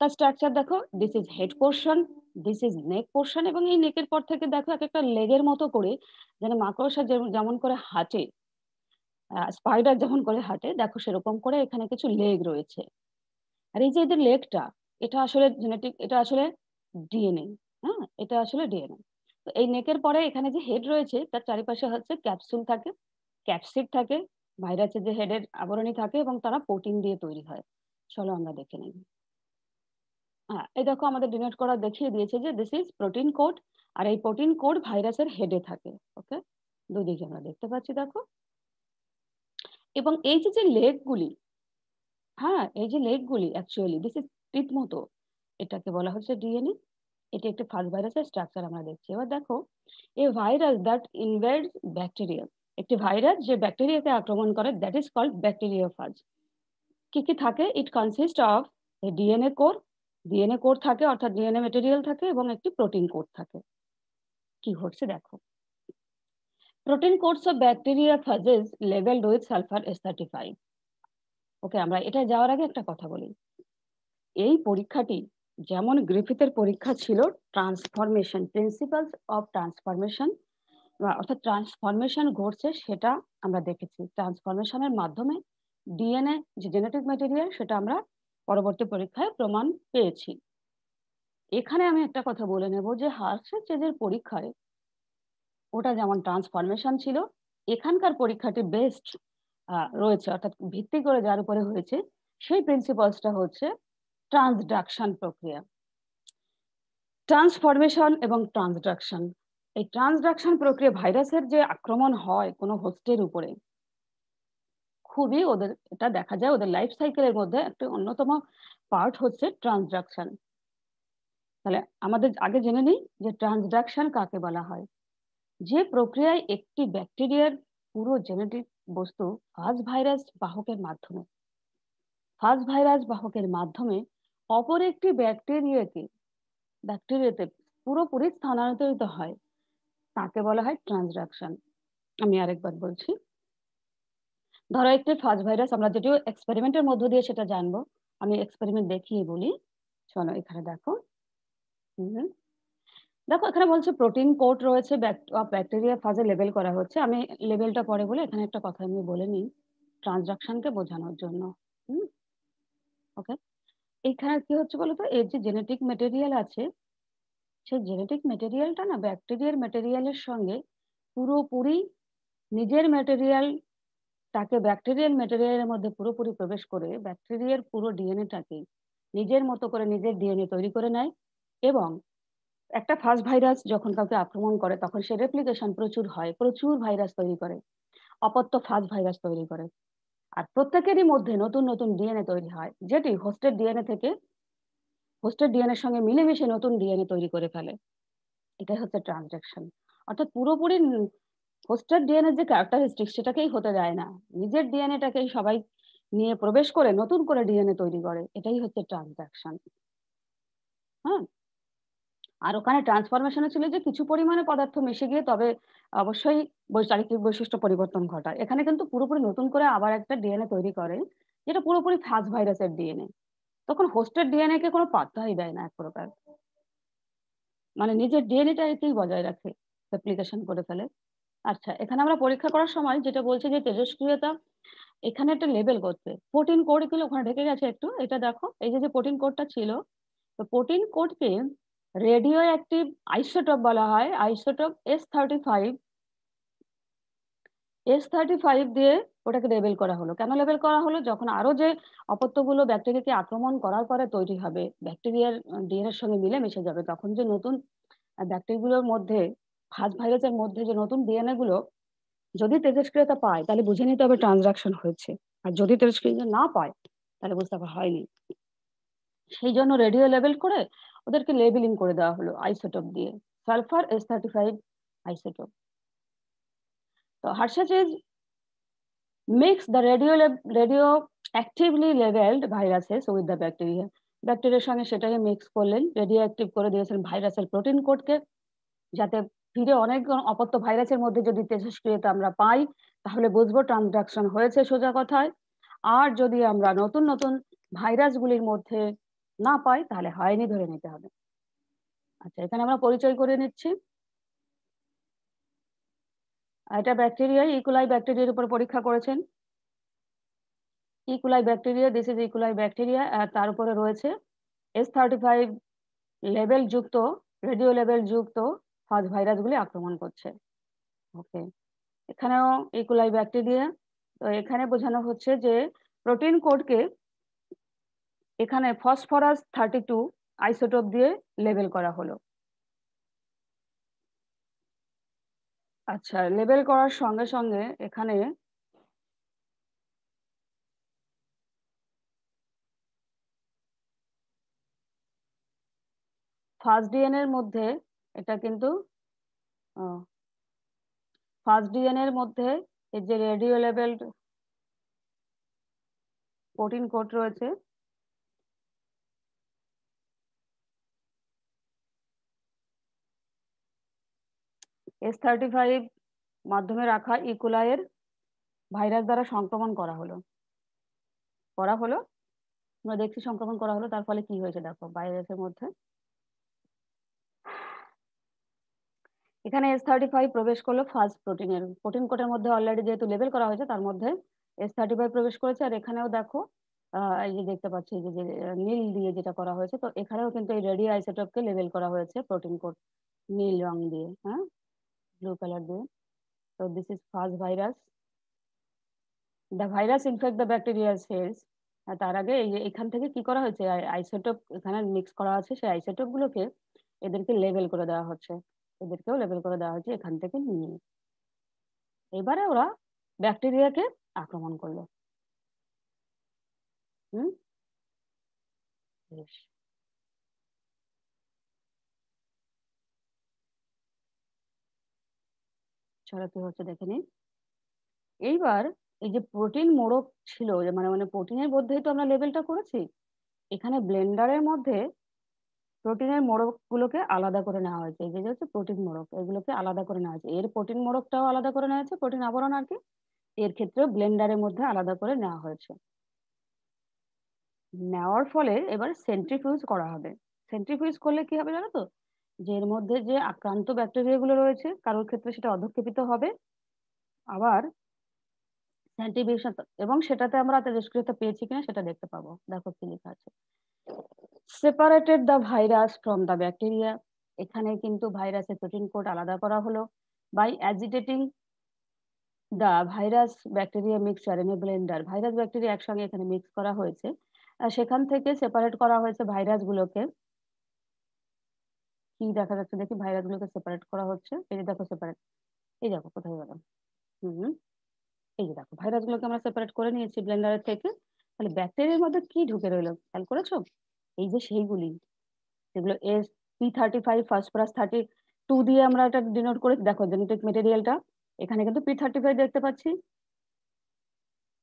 তার স্ট্রাকচার দেখো, this is head portion, this is neck portion এবং এই নেকের পর থেকে দেখো এক একটা লেগের মতো করে যেন মাকড়সা যেমন করে হাঁটে, স্পাইডার যেমন করে হাঁটে দেখো সেরকম করে এখানে কিছু লেগ রয়েছে। আর এই যে এদের লেগটা এটা আসলে জেনেটিক, এটা আসলে ডিএনএ। হ্যাঁ, এটা আসলে ডিএনএ। তো এই নেকের পরে এখানে যে হেড রয়েছে তার চারিপাশে হচ্ছে ক্যাপসুল থাকে, ক্যাপসিড থাকে, ভাইরাসের যে হেডের আবরণী থাকে এবং তারা প্রোটিন দিয়ে তৈরি হয়। চলো আমরা দেখে নিই। হ্যাঁ, এই দেখো আমাদের ডিনোট করা দেখিয়ে দিয়েছে যে দিস ইজ প্রোটিন কোড, আর এই প্রোটিন কোড ভাইরাসের হেডে থাকে। ওকে, দুদিকে আমরা দেখতে পাচ্ছি দেখো। এবং এই যে লেগগুলি, হ্যাঁ এই যে লেগগুলি অ্যাকচুয়ালি দিস ইজ টিথ মতো, এটাকে বলা হচ্ছে ডিএনএ। এটা একটা ফাস্ট ভাইরাসের স্ট্রাকচার আমরা দেখছি। এবার দেখো এ ভাইরাস দ্যাট ইনভেডস ব্যাকটেরিয়া, একটি ভাইরাস যে ব্যাকটেরিয়াকে আক্রমণ করে, দ্যাট ইজ কল্ড ব্যাকটেরিওফাজ। কি কি থাকে? ইট consist of A DNA core, DNA core থাকে অর্থাৎ ডিএনএ ম্যাটেরিয়াল থাকে, এবং একটি প্রোটিন কোর থাকে। কি ঘটছে দেখো। Protein coats of bacteriophages labelled with sulphur S35। Okay, আমরা এটা যাওয়ার আগে একটা কথা বলি। এই পরীক্ষাটি যেমন গ্রিফিথের পরীক্ষা ছিল ট্রান্সফরমেশন, প্রিন্সিপালস অফ ট্রান্সফরমেশন, অর্থাৎ ট্রান্সফরমেশন ঘটছে সেটা আমরা দেখেছি। ট্রান্সফরমেশনের মাধ্যমে ডিএনএ যে জেনেটিক ম্যাটেরিয়াল সেটা আমরা পরবর্তী পরীক্ষায় প্রমাণ পেয়েছি। এখানে আমি একটা কথা বলে নেব যে হার্শের পরীক্ষায় ওটা যেমন ট্রান্সফরমেশন ছিল, এখানকার পরীক্ষাটি বেস্ট রয়েছে, অর্থাৎ ভিত্তি করে যার উপরে হয়েছে সেই প্রিন্সিপালসটা হচ্ছে ট্রান্সডাকশন প্রক্রিয়া। ট্রান্সফরমেশন এবং ট্রান্সডাকশন, এই ট্রান্সডাকশন প্রক্রিয়া ভাইরাসের যে আক্রমণ হয় কোনো হোস্টের উপরে, খুবই ওদের এটা দেখা যায় ওদের লাইফ সাইকেলের মধ্যে একটা অন্যতম পার্ট হচ্ছে ট্রান্সডাকশন। তাহলে আমাদের আগে জেনে নিই যে ট্রান্সডাকশন কাকে বলা হয়। যে প্রক্রিয়ায় একটি ব্যাকটেরিয়ার পুরো জেনেটিক বস্তু ফাজ ভাইরাস বাহকের মাধ্যমে অপর একটি ব্যাকটেরিয়াতে পুরোপুরি স্থানান্তরিত হয়, তাকে বলা হয় ট্রান্সডাকশন। আমি আরেকবার বলছি। ধরো একটি ফাজ ভাইরাস, আমরা যদিও এক্সপেরিমেন্টের মধ্য দিয়ে সেটা জানবো, আমি এক্সপেরিমেন্ট দেখিয়ে বলি। চলো এখানে দেখো। দেখো এখানে বলছে প্রোটিন কোড রয়েছে, ব্যাকটেরিয়া ফাজে লেবেল করা হচ্ছে। আমি লেবেলটা পরে বলে এখানে একটা কথা আমি বলে নিই ট্রান্সডাকশনকে বোঝানোর জন্য। ওকে, এখানে কি হচ্ছে বলতো, এর যে জেনেটিক মেটেরিয়াল আছে সেই জেনেটিক মেটেরিয়ালটা না ব্যাকটেরিয়ার মেটেরিয়ালের সঙ্গে পুরোপুরি নিজের মেটেরিয়াল তাকে ব্যাকটেরিয়াল মেটেরিয়ালের মধ্যে পুরোপুরি প্রবেশ করে ব্যাকটেরিয়ার পুরো ডিএনএটাকে নিজের মতো করে নিজের ডিএনএ তৈরি করে নেয়। এবং একটা ফাস্ট ভাইরাস যখন কাউকে আক্রমণ করে তখন সে রেপ্লিকেশন প্রচুর হয়, প্রচুর ভাইরাস তৈরি করে, অপত্য ফাস্ট ভাইরাস তৈরি করে। আর প্রত্যেকেরই মধ্যে নতুন নতুন ডিএনএ তৈরি হয়, যেটি হোস্টের ডিএনএর সঙ্গে মিলেমিশে নতুন ডিএনএ তৈরি করে ফেলে। এটাই হচ্ছে ট্রান্সডাকশন। অর্থাৎ পুরোপুরি হোস্টের ডিএনএ যে ক্যারেক্টারিস্টিক সেটাকেই হতে দেয় না, নিজের ডিএনএটাকেই সবাই নিয়ে প্রবেশ করে নতুন করে ডিএনএ তৈরি করে, এটাই হচ্ছে ট্রান্সডাকশন। হ্যাঁ, আর ওখানে ট্রান্সফরমেশনে ছিল যে কিছু পরিমাণে পদার্থ মিশে গিয়ে তবে অবশ্যই চারিত্রিক বৈশিষ্ট্য পরিবর্তন ঘটায়। এখানে কিন্তু পুরোপুরি নতুন করে আবার একটা ডিএনএ তৈরি করে, যেটা পুরোপুরি ফাজ ভাইরাসের ডিএনএ। তখন হোস্টের ডিএনএ কে কোনো পাত্তাই দেয় না এক প্রকার, মানে নিজের ডিএনএটাকেই বজায় রাখে, রেপ্লিকেশন করে ফেলে। আচ্ছা, এখানে আমরা পরীক্ষা করার সময় যেটা বলছে যে তেজস্ক্রিয়তা, এখানে একটা লেবেল করতে প্রোটিন কোড গুলো ওখানে ঢেকে গেছে একটু, এটা দেখো এই যে প্রোটিন কোডটা ছিল, তো প্রোটিন কোডকে রেডিও অ্যাক্টিভ আইসোটোপ বলা হয়, আইসোটোপ S35 দিয়ে ওটাকে লেবেল করা হলো। কেন লেবেল করা হলো? যখন আরো যে অপত্যগুলো ব্যাকটেরিয়াকে আক্রমণ করার পরে তৈরি হবে, ব্যাকটেরিয়ার ডিএনএর সঙ্গে মিলে মিশে যাবে, তখন যে নতুন ব্যাকটেরিয়াগুলোর মধ্যে ফাজ ভাইরাসের মধ্যে যে নতুন ডিএনএ গুলো যদি তেজস্ক্রিয়তা পায় তাহলে বুঝে নিতে হবে ট্রান্সডাকশন হয়েছে, আর যদি তেজস্ক্রিয়তা না পায় তাহলে বুঝতে হবে হয়নি। সেই জন্য রেডিও লেবেল করে ওদেরকে লেবেলিং করে দেওয়া হলো আইসোটোপ দিয়ে, সালফার S35 আইসোটোপ। তো হার্শেজ mix the radioactively labeled viruses with the bacteria. ব্যাকটেরিয়ার সঙ্গে সেটাকে মিক্স করলেন, রেডিও অ্যাক্টিভ করে দিয়েছেন ভাইরাসের প্রোটিন কোডকে, যাতে ফিরে অনেক অপত্য ভাইরাসের মধ্যে যদি তেজস্ক্রিয়তা আমরা পাই তাহলে বুঝবো ট্রান্সডাকশন হয়েছে সোজা কথায়। আর যদি আমরা নতুন নতুন ভাইরাসগুলির মধ্যে না পাই তাহলে হয়নি ধরে নিতে হবে। আচ্ছা, এখানে আমরা পরিচয় করে নিচ্ছি। এটা ব্যাকটেরিয়া, ইকোলাই ব্যাকটেরিয়ার উপর পরীক্ষা করেছেন। E coli bacteria, this is E coli bacteria, আর তার উপরে রয়েছে S35 লেভেল যুক্ত, রেডিও লেভেল যুক্ত ফাজ ভাইরাসগুলি আক্রমণ করছে। ওকে, এখানেও ইকোলাই ব্যাকটেরিয়া। তো এখানে বোঝানো হচ্ছে যে প্রোটিন কোডকে এখানে ফসফরাস 32 আইসোটোপ দিয়ে লেবেল করা হলো। আচ্ছা, লেবেল করার সঙ্গে সঙ্গে এখানে ফার্স্ট ডিএনএর মধ্যে এটা কিন্তু ফার্স্ট ডিএনএর মধ্যে এর যে রেডিও লেভেলড প্রোটিন কোড রয়েছে S35 মাধ্যমে রাখা ইকোলাইয়ের ভাইরাস দ্বারা সংক্রমণ করা হলো। আমরা দেখছি সংক্রমণ করা হলো, তার ফলে কি হয়েছে দেখো ভাইরাসের মধ্যে। এখানে S35 প্রবেশ করলো ফার্স্ট প্রোটিন কোডের মধ্যে অলরেডি যেহেতু লেবেল করা হয়েছে তার মধ্যে S35 প্রবেশ করেছে। আর এখানেও দেখো এই যে দেখতে পাচ্ছি যে নীল দিয়ে যেটা করা হয়েছে, তো এখানেও কিন্তু এই রেডিও আইসোটোপকে লেবেল করা হয়েছে প্রোটিন কোড নীল রং দিয়ে, হ্যাঁ, ব্লু কালার দিয়ে। তো this is first virus. The virus infect the bacterial cells. তার আগে এই যে এখান থেকে কি করা হয়েছে, আইসোটোপ এখানে মিক্স করা আছে, সেই আইসোটোপ গুলোকে এদেরকে লেবেল করে দেওয়া হচ্ছে, এদেরকেও লেবেল করে দেওয়া হচ্ছে এখান থেকে নিয়ে। এবারে ওরা ব্যাকটেরিয়াকে আক্রমণ করলো। হুম, বেশ। চলো কি হচ্ছে দেখে নিই। এইবার এই যে প্রোটিন মোড়ক ছিল, যে মানে প্রোটিনের মধ্যেই তো আমরা লেবেলটা করেছি, এখানে ব্লেন্ডারের মধ্যে প্রোটিনের মোড়ক গুলোকে আলাদা করে নেওয়া হয়েছে। এই যে হচ্ছে প্রোটিন মোড়ক, এগুলোকে আলাদা করে নেওয়া হয়েছে। এর প্রোটিন মোড়কটাও আলাদা করে নেওয়া হয়েছে, প্রোটিন আবরণ আর কি, এর ক্ষেত্রেও ব্লেন্ডারের মধ্যে আলাদা করে নেওয়া হয়েছে। নেওয়ার ফলে এবার সেন্ট্রিফিউজ করা হবে। সেন্ট্রিফিউজ করলে কি হবে জানো তো, যে এর মধ্যে যে আক্রান্ত ব্যাকটেরিয়া গুলো রয়েছে কারোর ক্ষেত্রে সেটা অধঃক্ষেপিত হবে, আবার সেন্ট্রিফিউশন, এবং সেটাতে আমরা তেজস্ক্রিয়তা পেয়েছি কিনা সেটা দেখতে পাবো। দেখো কি লেখা আছে, separated the virus from the bacteria. এখানে কিন্তু ভাইরাসের প্রোটিন কোড আলাদা করা হলো by agitating the virus bacteria mixture in a blender. Virus bacteria একসঙ্গে এখানে মিক্স করা হয়েছে, সেখান থেকে সেপারেট করা হয়েছে ভাইরাস গুলোকে। কি দেখা যাচ্ছে দেখি, ভাইরাস গুলোকে সেপারেট করা হচ্ছে, এই যে দেখো সেপারেট, এই দেখো কোথায় গেল, হুম, এই যে দেখো ভাইরাস গুলোকে আমরা সেপারেট করে নিয়েছি ব্লেন্ডারের থেকে। তাহলে ব্যাকটেরিয়ার মধ্যে কি ঢুকে রইলো খেয়াল করেছো, এই যে সেইগুলি, যেগুলো P35 ফসফরাস 32 দিয়ে আমরা এটা ডিনোট করে, দেখো জেনেটিক মেটেরিয়ালটা এখানে কিন্তু P35 দেখতে পাচ্ছি।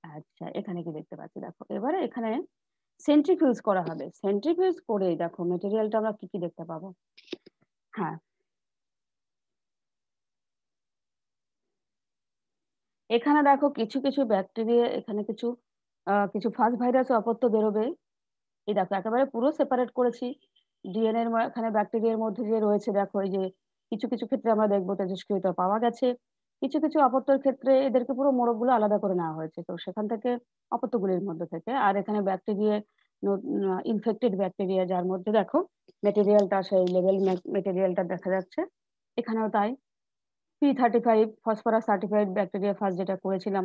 আচ্ছা, এখানে কি দেখতে পাচ্ছি দেখো, এবারে এখানে সেন্ট্রিফিউজ করা হবে। সেন্ট্রিফিউজ করে দেখো মেটেরিয়ালটা আমরা কি কি দেখতে পাবো। হ্যাঁ, এখানে দেখো কিছু কিছু ব্যাকটেরিয়া, এখানে কিছু কিছু ফাস্ট ভাইরাস অপত্য বেরোবে। এই দেখো একেবারে পুরো সেপারেট করেছি ডিএনএ এর এখানে ব্যাকটেরিয়ার মধ্যে যে রয়েছে, দেখো এই যে কিছু কিছু ক্ষেত্রে আমরা দেখবো তেজস্ক্রিয়তা পাওয়া গেছে, কিছু কিছু অপত্যের ক্ষেত্রে এদেরকে পুরো মোড়কগুলো আলাদা করে নেওয়া হয়েছে, তো সেখান থেকে অপত্যগুলির মধ্যে থেকে। আর এখানে ব্যাকটেরিয়া, ইনফেক্টেড ব্যাকটেরিয়া যার মধ্যে দেখো মেটেরিয়ালটা সেই লেভেল মেটেরিয়ালটা দেখা যাচ্ছে, এখানেও তাই। P35 ফসফরাস 35 ব্যাকটেরিয়া ফার্স্ট যেটা করেছিলাম,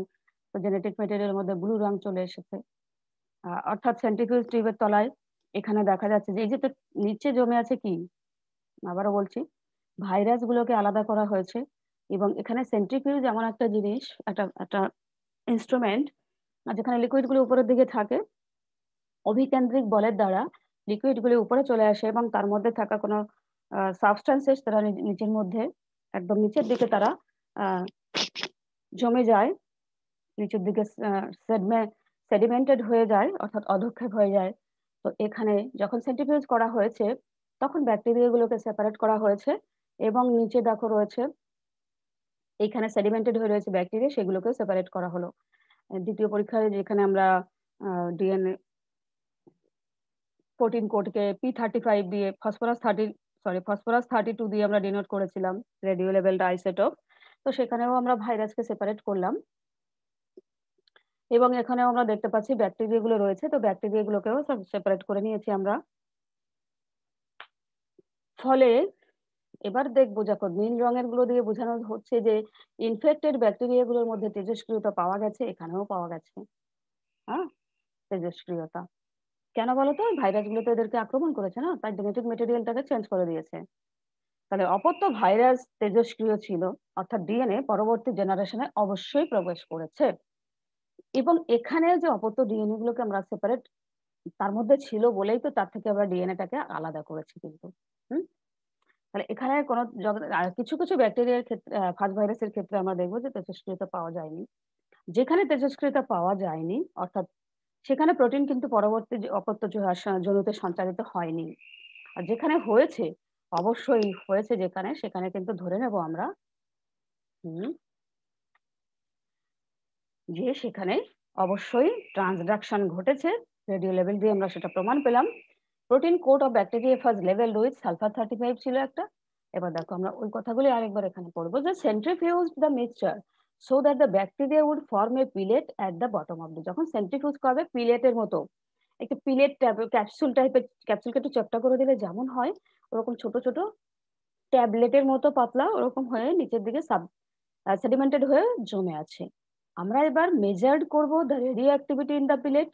তো জেনেটিক মেটেরিয়ালের মধ্যে ব্লু রং চলে এসেছে, অর্থাৎ সেন্ট্রিফিউজ টিউবের তলায় এখানে দেখা যাচ্ছে যে এই যে তো নিচে জমে আছে কি, আবারও বলছি, ভাইরাস গুলোকে আলাদা করা হয়েছে। এবং এখানে সেন্ট্রিফিউজ এমন একটা জিনিস, একটা একটা ইনস্ট্রুমেন্ট, যেখানে লিকুইড গুলো উপরের দিকে থাকে, অভিকেন্দ্রিক বলের দ্বারা লিকুইড গুলি উপরে চলে আসে এবং তার মধ্যে থাকা কোনো সাবস্টান্সেস তারা নিচের মধ্যে একদম নিচের দিকে তারা আহ, জমে যায়, নিচের দিকে সেডিমেন্টেড হয়ে যায়, অর্থাৎ অধঃক্ষেপ হয়ে যায়। তো এখানে যখন সেন্ট্রিফিউজ করা হয়েছে তখন ব্যাকটেরিয়া গুলোকে সেপারেট করা হয়েছে, এবং নিচে দেখো রয়েছে এখানে সেডিমেন্টেড হয়ে রয়েছে ব্যাকটেরিয়া, সেগুলোকে সেপারেট করা হলো। দ্বিতীয় পরীক্ষায় যেখানে আমরা ডিএনএ প্রোটিন কোডকে P35 দিয়ে ফসফরাস 32 দিয়ে আমরা ডিনোট করেছিলাম রেডিও লেভেলড আইসোটোপ, তো সেখানেও আমরা ভাইরাসকে সেপারেট করলাম, এবং এখানেও আমরা দেখতে পাচ্ছি ব্যাকটেরিয়া গুলো রয়েছে, তো ব্যাকটেরিয়া গুলোকেও সব সেপারেট করে নিয়েছি আমরা। ফলে এবার দেখবো, যখন নীল রঙের গুলো দিয়ে বোঝানো হচ্ছে যে ইনফেক্টেড ব্যাকটেরিয়া গুলোর মধ্যে তেজস্ক্রিয়তা পাওয়া গেছে, এখানেও পাওয়া গেছে, হ্যাঁ, তেজস্ক্রিয়তা। কেন বলতো, ভাইরাস গুলো তো এদেরকে আক্রমণ করেছে না, তাই জেনেটিক মেটেরিয়ালটাকে চেঞ্জ করে দিয়েছে। তাহলে অপত্য ভাইরাস তেজস্ক্রিয় ছিল, অর্থাৎ ডিএনএ পরবর্তী জেনারেশনে অবশ্যই প্রবেশ করেছে। এবং এখানে যে অপত্য ডিএনএ গুলোকে আমরা সেপারেট তার মধ্যে ছিল বলেই তো তার থেকে আমরা ডিএনএটাকে আলাদা করেছি কিন্তু। হুম, তাহলে এখানে কোনো কিছু কিছু ব্যাকটেরিয়ার ক্ষেত্রে ফাজ ভাইরাসের ক্ষেত্রে আমরা দেখবো যে তেজস্ক্রিয়তা পাওয়া যায়নি। যেখানে তেজস্ক্রিয়তা পাওয়া যায়নি অর্থাৎ সেখানে প্রোটিন কিন্তু পরবর্তী যে জনুতে সঞ্চারিত হয়নি। আর যেখানে হয়েছে, অবশ্যই হয়েছে যেখানে, সেখানে কিন্তু ধরে নেব আমরা হুম, যে সেখানে অবশ্যই ট্রান্সডাকশন ঘটেছে। রেডিও লেভেল দিয়ে আমরা সেটা প্রমাণ পেলাম। প্রোটিন কোট অফ ব্যাকটেরিয়াফাজ লেভেল উইথ সালফার 35 ছিল একটা। এবার দেখো আমরা ওই কথাগুলি আরেকবার এখানে পড়বো যে centrifuged the mixture so that the bacteria would form a pellet at the bottom of the, যখন সেন্ট্রিফিউজ করবে পিলেটের মতো একটা পিলেট ক্যাপসুল টাইপের, ক্যাপসুলকে একটু চ্যাপ্টা করে দিলে যেমন হয় ওরকম ছোট ছোট ট্যাবলেটের মতো পাতলা ওরকম হয়ে নিচের দিকে সেডিমেন্টেড হয়ে জমে আছে। আমরা এবার মেজার্ড করব the radio activity in the pellet.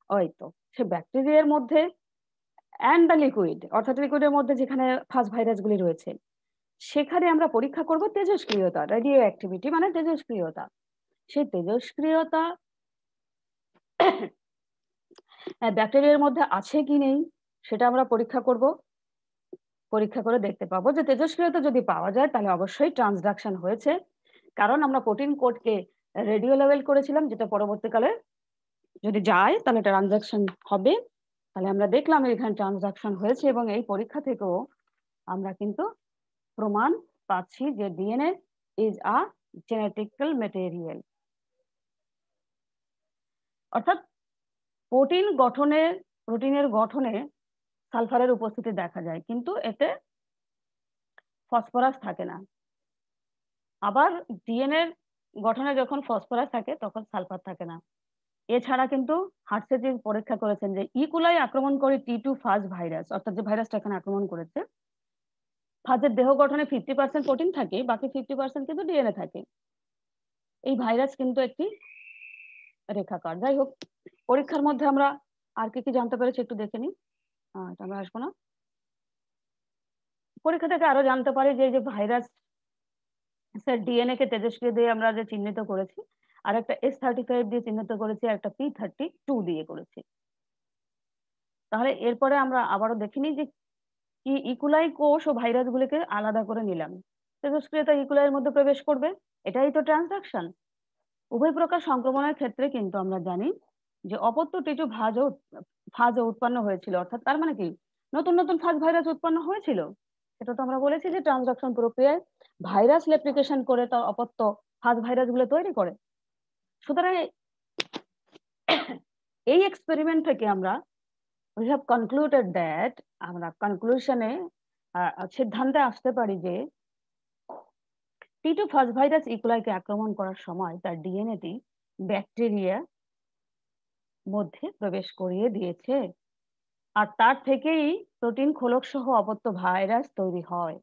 ওই তো সে ব্যাকটেরিয়ার মধ্যে অ্যান্ড দ্য লিকুইড, অর্থাৎ লিকুইডের মধ্যে যেখানে ফাজ ভাইরাসগুলি রয়েছে সেখানে আমরা পরীক্ষা করব তেজস্ক্রিয়তা, রেডিও অ্যাক্টিভিটি মানে তেজস্ক্রিয়তা। সেই তেজস্ক্রিয়তা ব্যাকটেরিয়ার মধ্যে আছে কি নেই সেটা আমরা পরীক্ষা করব। পরীক্ষা করে দেখতে পাবো যে তেজস্ক্রিয়তা যদি পাওয়া যায় তাহলে অবশ্যই ট্রান্সডাকশন হয়েছে, কারণ আমরা প্রোটিন কোডকে রেডিও লেভেল করেছিলাম, যেটা পরবর্তীকালে যদি যায় তাহলে ট্রান্সডাকশন হবে। তাহলে আমরা দেখলাম এখানে ট্রান্সডাকশন হয়েছে এবং এই পরীক্ষা থেকেও আমরা কিন্তু প্রমাণ পাচ্ছি যে DNA is a genetical material. অর্থাৎ প্রোটিনের গঠনে সালফারের উপস্থিতি দেখা যায়, কিন্তু এতে ফসফরাস থাকে না। আবার ডিএনএ গঠনে যখন ফসফরাস থাকে তখন সালফার থাকে না। এছাড়া কিন্তু হার্টসে পরীক্ষা করেছেন যে ইকুলাই আক্রমণ করে T2 ফাজ ভাইরাস, অর্থাৎ যে ভাইরাসটা এখানে আক্রমণ করেছে, ফাজের দেহ গঠনে 50% প্রোটিন থাকে, বাকি 50% কিন্তু ডিএনএ থাকে। এই ভাইরাস কিন্তু একটি রেখাকার। যাই হোক, পরীক্ষার মধ্যে আমরা আর কি কি জানতে পেরেছি একটু দেখে নিই। আমরা আসবো না। পরীক্ষা থেকে আরো জানতে পারি যে ভাইরাস ডিএনএ কে তেজস্ক্রিয় দিয়ে আমরা যে চিহ্নিত করেছি, আর একটা S35 দিয়ে চিহ্নিত করেছি, আর একটা P32 দিয়ে করেছি। তাহলে এরপরে আমরা আবারও দেখিনি যে কি ইকুলাই কোষ ও ভাইরাসগুলিকে আলাদা করে নিলাম। তেজস্ক্রিয়তা ইকুলাইয়ের মধ্যে প্রবেশ করবে, এটাই তো ট্রান্সডাকশন। উভয় প্রকার সংক্রমণের ক্ষেত্রে কিন্তু আমরা জানি যে অপত্য টিটু ফাজও উৎপন্ন হয়েছিল, অর্থাৎ তার মানে কি নতুন নতুন ফাজ ভাইরাস উৎপন্ন হয়েছিল। এটা তো আমরা বলেছি যে ট্রান্সডাকশন প্রক্রিয়ায় ভাইরাস রেপ্লিকেশন করে তার অপত্য ফাজ ভাইরাসগুলো তৈরি করে। সুতরাং এই এক্সপেরিমেন্ট থেকে আমরা we have concluded that আমরা কনক্লুশনে সিদ্ধান্তে আসতে পারি যে টি2 ফাজ ভাইরাস ইকোলাইকে আক্রমণ করার সময় তার ডিএনএটি ব্যাকটেরিয়া মধ্যে প্রবেশ করিয়ে দিয়েছে, আর তার থেকেই প্রোটিন খোলক সহ অপত্য ভাইরাস তৈরি হয়,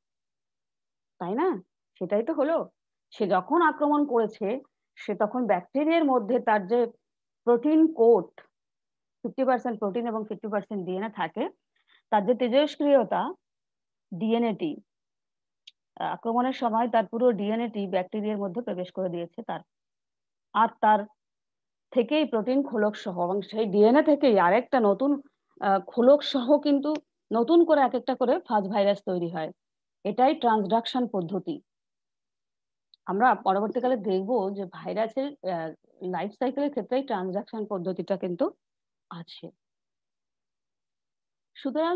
তাই না? সেটাই তো হলো। সে যখন আক্রমণ করেছে সে তখন ব্যাকটেরিয়ার মধ্যে তার যে প্রোটিন কোট 50% প্রোটিন এবং 50% ডিএনএ থাকে, তার যে তেজস্ক্রিয়তা ডিএনএটি আক্রমণের সময় তার পুরো ডিএনএটি ব্যাকটেরিয়ার মধ্যে প্রবেশ করে দিয়েছে আর তার থেকেই প্রোটিন খোলক সহ, এবং সেই ডিএনএ থেকেই আরেকটা নতুন খোলক সহ কিন্তু নতুন করে এক একটা করে ফাজ ভাইরাস তৈরি হয়। এটাই ট্রান্সডাকশন পদ্ধতি। আমরা পরবর্তীকালে দেখব যে ভাইরাসের লাইফ সাইকেলের ক্ষেত্রে ট্রান্সডাকশন পদ্ধতিটা কিন্তু আছে। সুতরাং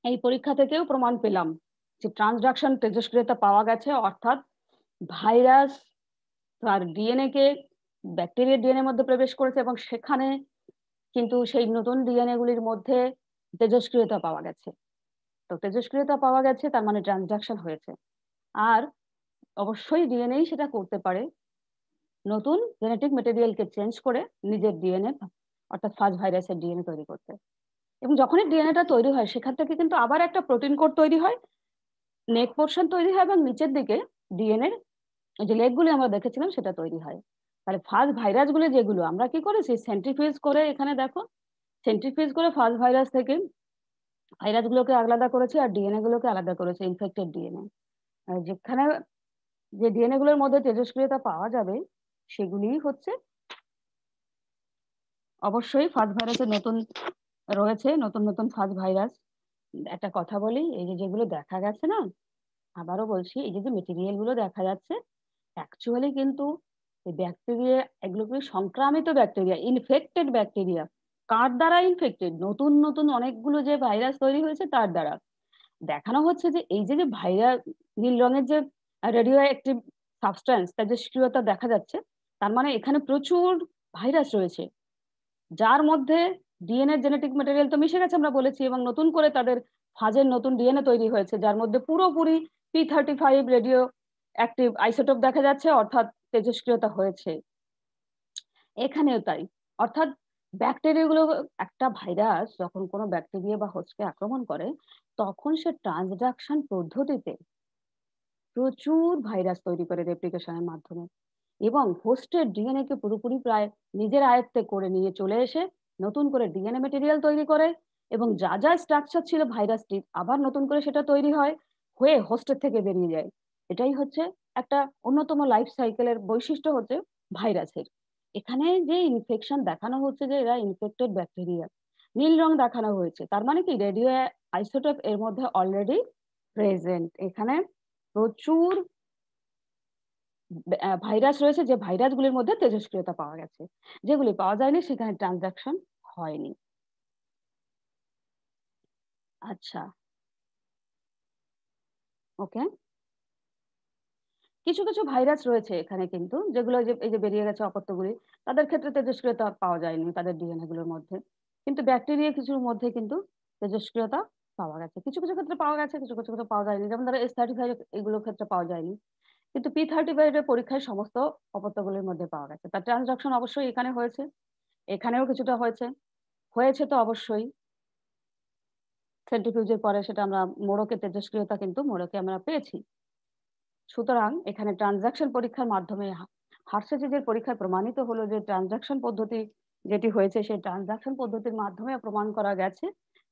এই পরীক্ষা থেকেও প্রমাণ পেলাম যে ট্রান্সডাকশন তেজস্ক্রিয়তা পাওয়া গেছে, অর্থাৎ ভাইরাস তার ডিএনএ কে ব্যাকটেরিয়ার ডিএনএ মধ্যে প্রবেশ করেছে এবং সেখানে কিন্তু সেই নতুন ডিএনএ গুলির মধ্যে তেজস্ক্রিয়তা পাওয়া গেছে। তো তেজস্ক্রিয়তা পাওয়া গেছে তার মানে ট্রান্সডাকশন হয়েছে। আর অবশ্যই ডিএনএ সেটা করতে পারে, নতুন জেনেটিক ম্যাটেরিয়ালকে চেঞ্জ করে নিজের ডিএনএ অর্থাৎ ফাজ ভাইরাসের ডিএনএ তৈরি করতে। এবং যখনই ডিএনএটা তৈরি হয় সেখান থেকে কিন্তু আবার একটা প্রোটিন কোড তৈরি হয়, নেক পোর্শন তৈরি হয় এবং নিচের দিকে ডিএনএ যে লেগগুলি আমরা দেখেছিলাম সেটা তৈরি হয়। তাহলে ফাজ ভাইরাসগুলি যেগুলো আমরা কি করেছি সেন্ট্রিফিউজ করে, এখানে দেখো সেন্ট্রিফিউজ করে ফাজ ভাইরাস থেকে ভাইরাসগুলোকে আলাদা করেছি আর ডিএনএ গুলোকে আলাদা করেছে, ইনফেক্টেড ডিএনএ। যেখানে যে ডিএনএ গুলোর মধ্যে তেজস্ক্রিয়তা পাওয়া যাবে সেগুলি হচ্ছে অবশ্যই ফাজ ভাইরাসের নতুন রয়েছে, নতুন নতুন ফাজ ভাইরাস একটা কথা বলি, এই যে যেগুলো দেখা গেছে না, আবারও বলছি, এই যে মেটেরিয়াল গুলো দেখা যাচ্ছে, অ্যাকচুয়ালি কিন্তু এই ব্যাকটেরিয়া, এগুলো কিন্তু সংক্রামিত ব্যাকটেরিয়া, ইনফেক্টেড ব্যাকটেরিয়া। কার দ্বারা ইনফেক্টেড? নতুন, নতুন অনেকগুলো যে ভাইরাস তৈরি হয়েছে তার দ্বারা। দেখানো হচ্ছে যে এই যে নীল রঙের যে রেডিও অ্যাক্টিভ সাবস্ট্যান্স, তার যে সক্রিয়তা দেখা যাচ্ছে, তার মানে এখানে প্রচুর ভাইরাস রয়েছে। যার মধ্যে ডিএনএ জেনেটিক ম্যাটেরিয়াল তো মিশে গেছে আমরা বলেছি, এবং নতুন করে তাদের ফাজের নতুন ডিএনএ তৈরি হয়েছে, যার মধ্যে পুরোপুরি P35 রেডিও অ্যাক্টিভ আইসোটোপ দেখা যাচ্ছে, অর্থাৎ তেজস্ক্রিয়তা হয়েছে। এখানেও তাই। অর্থাৎ ব্যাকটেরিয়াগুলো, একটা ভাইরাস যখন কোনো ব্যাকটেরিয়া বা হোস্টকে আক্রমণ করে, তখন সে ট্রান্সডাকশন পদ্ধতিতে প্রচুর ভাইরাস তৈরি করে রেপ্লিকেশনের মাধ্যমে, এবং হোস্টের ডিএনএ কে পুরোপুরি প্রায় নিজের আয়ত্তে করে নিয়ে চলে এসে নতুন করে ডিএনএ ম্যাটেরিয়াল তৈরি করে, এবং যা যা স্ট্রাকচার ছিল ভাইরাসটির, আবার নতুন করে সেটা তৈরি হয়, হয়ে হোস্টের থেকে বেরিয়ে যায়। এটাই হচ্ছে একটা অন্যতম লাইফ সাইকেলের বৈশিষ্ট্য হচ্ছে ভাইরাসের। এখানে যে ইনফেকশন দেখানো হচ্ছে যে এরা ইনফেক্টেড ব্যাকটেরিয়া, নীল রং দেখানো হয়েছে, তার মানে কি রেডিও আইসোটোপ এর মধ্যে অলরেডি প্রেজেন্ট। এখানে প্রচুর ভাইরাস রয়েছে, যে ভাইরাসগুলির মধ্যে তেজস্ক্রিয়তা পাওয়া গেছে। যেগুলি পাওয়া যায়নি সেখানে ট্রান্সডাকশন হয়নি। আচ্ছা, ওকে। কিছু, কিছু ভাইরাস রয়েছে এখানে কিন্তু, যেগুলো এই যে বেরিয়ে গেছে অপত্যগুলি, তাদের ক্ষেত্রে তেজস্ক্রিয়তা পাওয়া যায়নি তাদের ডিএনএ গুলোর মধ্যে। কিন্তু ব্যাকটেরিয়া কিছুর মধ্যে কিন্তু তেজস্ক্রিয়তা পাওয়া গেছে। কিছু, কিছু ক্ষেত্রে পাওয়া গেছে, কিছু, কিছু ক্ষেত্রে পাওয়া যায়নি। যেমন ধরো S35 এগুলোর ক্ষেত্রে পাওয়া যায়নি। কিন্তু P35 এর পরীক্ষায় সমস্ত অপত্যগুলির মধ্যে পাওয়া গেছে। তার ট্রান্সডাকশন অবশ্যই এখানে হয়েছে। এখানেও কিছুটা হয়েছে। হয়েছে তো অবশ্যই। সেন্ট্রিফিউজের পরে সেটা আমরা মোড়কে তেজস্ক্রিয়তা কিন্তু মোড়কে আমরা পেয়েছি। সুতরাং এখানে ট্রান্সডাকশন পরীক্ষার মাধ্যমে হার্শেজিজের পরীক্ষায় প্রমাণিত হলো যে ট্রান্সডাকশন পদ্ধতি যেটি হয়েছে, সেই ট্রান্সডাকশন পদ্ধতির মাধ্যমে প্রমাণ করা গেছে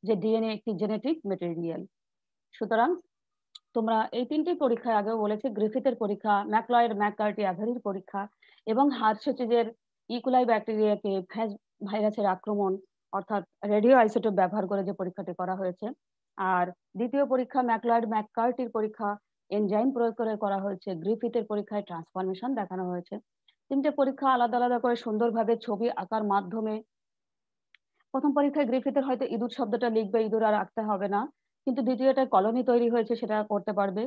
যে ডিএনএ একটি জেনেটিক ম্যাটেরিয়াল। সুতরাং তোমরা এই ৩ টি পরীক্ষায় আগেও বলেছি, গ্রিফিথের পরীক্ষা, ম্যাকলয়েড ম্যাককার্টি অ্যাভারির পরীক্ষা, এবং হার্শেজিজের ইকোলাই ব্যাকটেরিয়াকে ভাইরাসের আক্রমণ, অর্থাৎ রেডিও আইসোটোপ ব্যবহার করে যে পরীক্ষাটি করা হয়েছে। আর দ্বিতীয় পরীক্ষা ম্যাকলয়েড ম্যাককার্টির পরীক্ষা, এনজাইম প্রয়োগ করে করা হয়েছে। গ্রিফিথের পরীক্ষায় ট্রান্সফরমেশন দেখানো হয়েছে। ৩ টে পরীক্ষা আলাদা, আলাদা করে সুন্দরভাবে ছবি আঁকার মাধ্যমে, ১ম পরীক্ষায় গ্রিফিথের হয়তো ইঁদুর শব্দটা লিখবে, ইঁদুর আর আঁকতে হবে না। কিন্তু দ্বিতীয়টায় কলোনি তৈরি হয়েছে, সেটা করতে পারবে।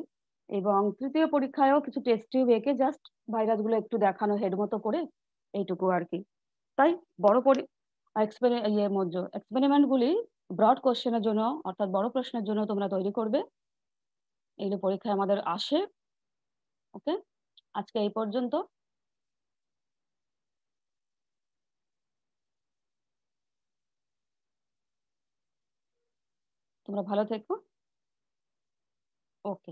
এবং তৃতীয় পরীক্ষায়ও কিছু টেস্ট টিউব এঁকে জাস্ট ভাইরাসগুলো একটু দেখানো হেড মতো করে, এইটুকু আরকি। তাই বড় এক্সপেরিমেন্ট গুলি ব্রড কোয়েশ্চেন এর জন্য, অর্থাৎ বড় প্রশ্নের জন্য তোমরা তৈরি করবে। এগুলো পরীক্ষায় আমাদের আসে। ওকে? আজকে এই পর্যন্ত। তোমরা ভালো থেকো। ওকে।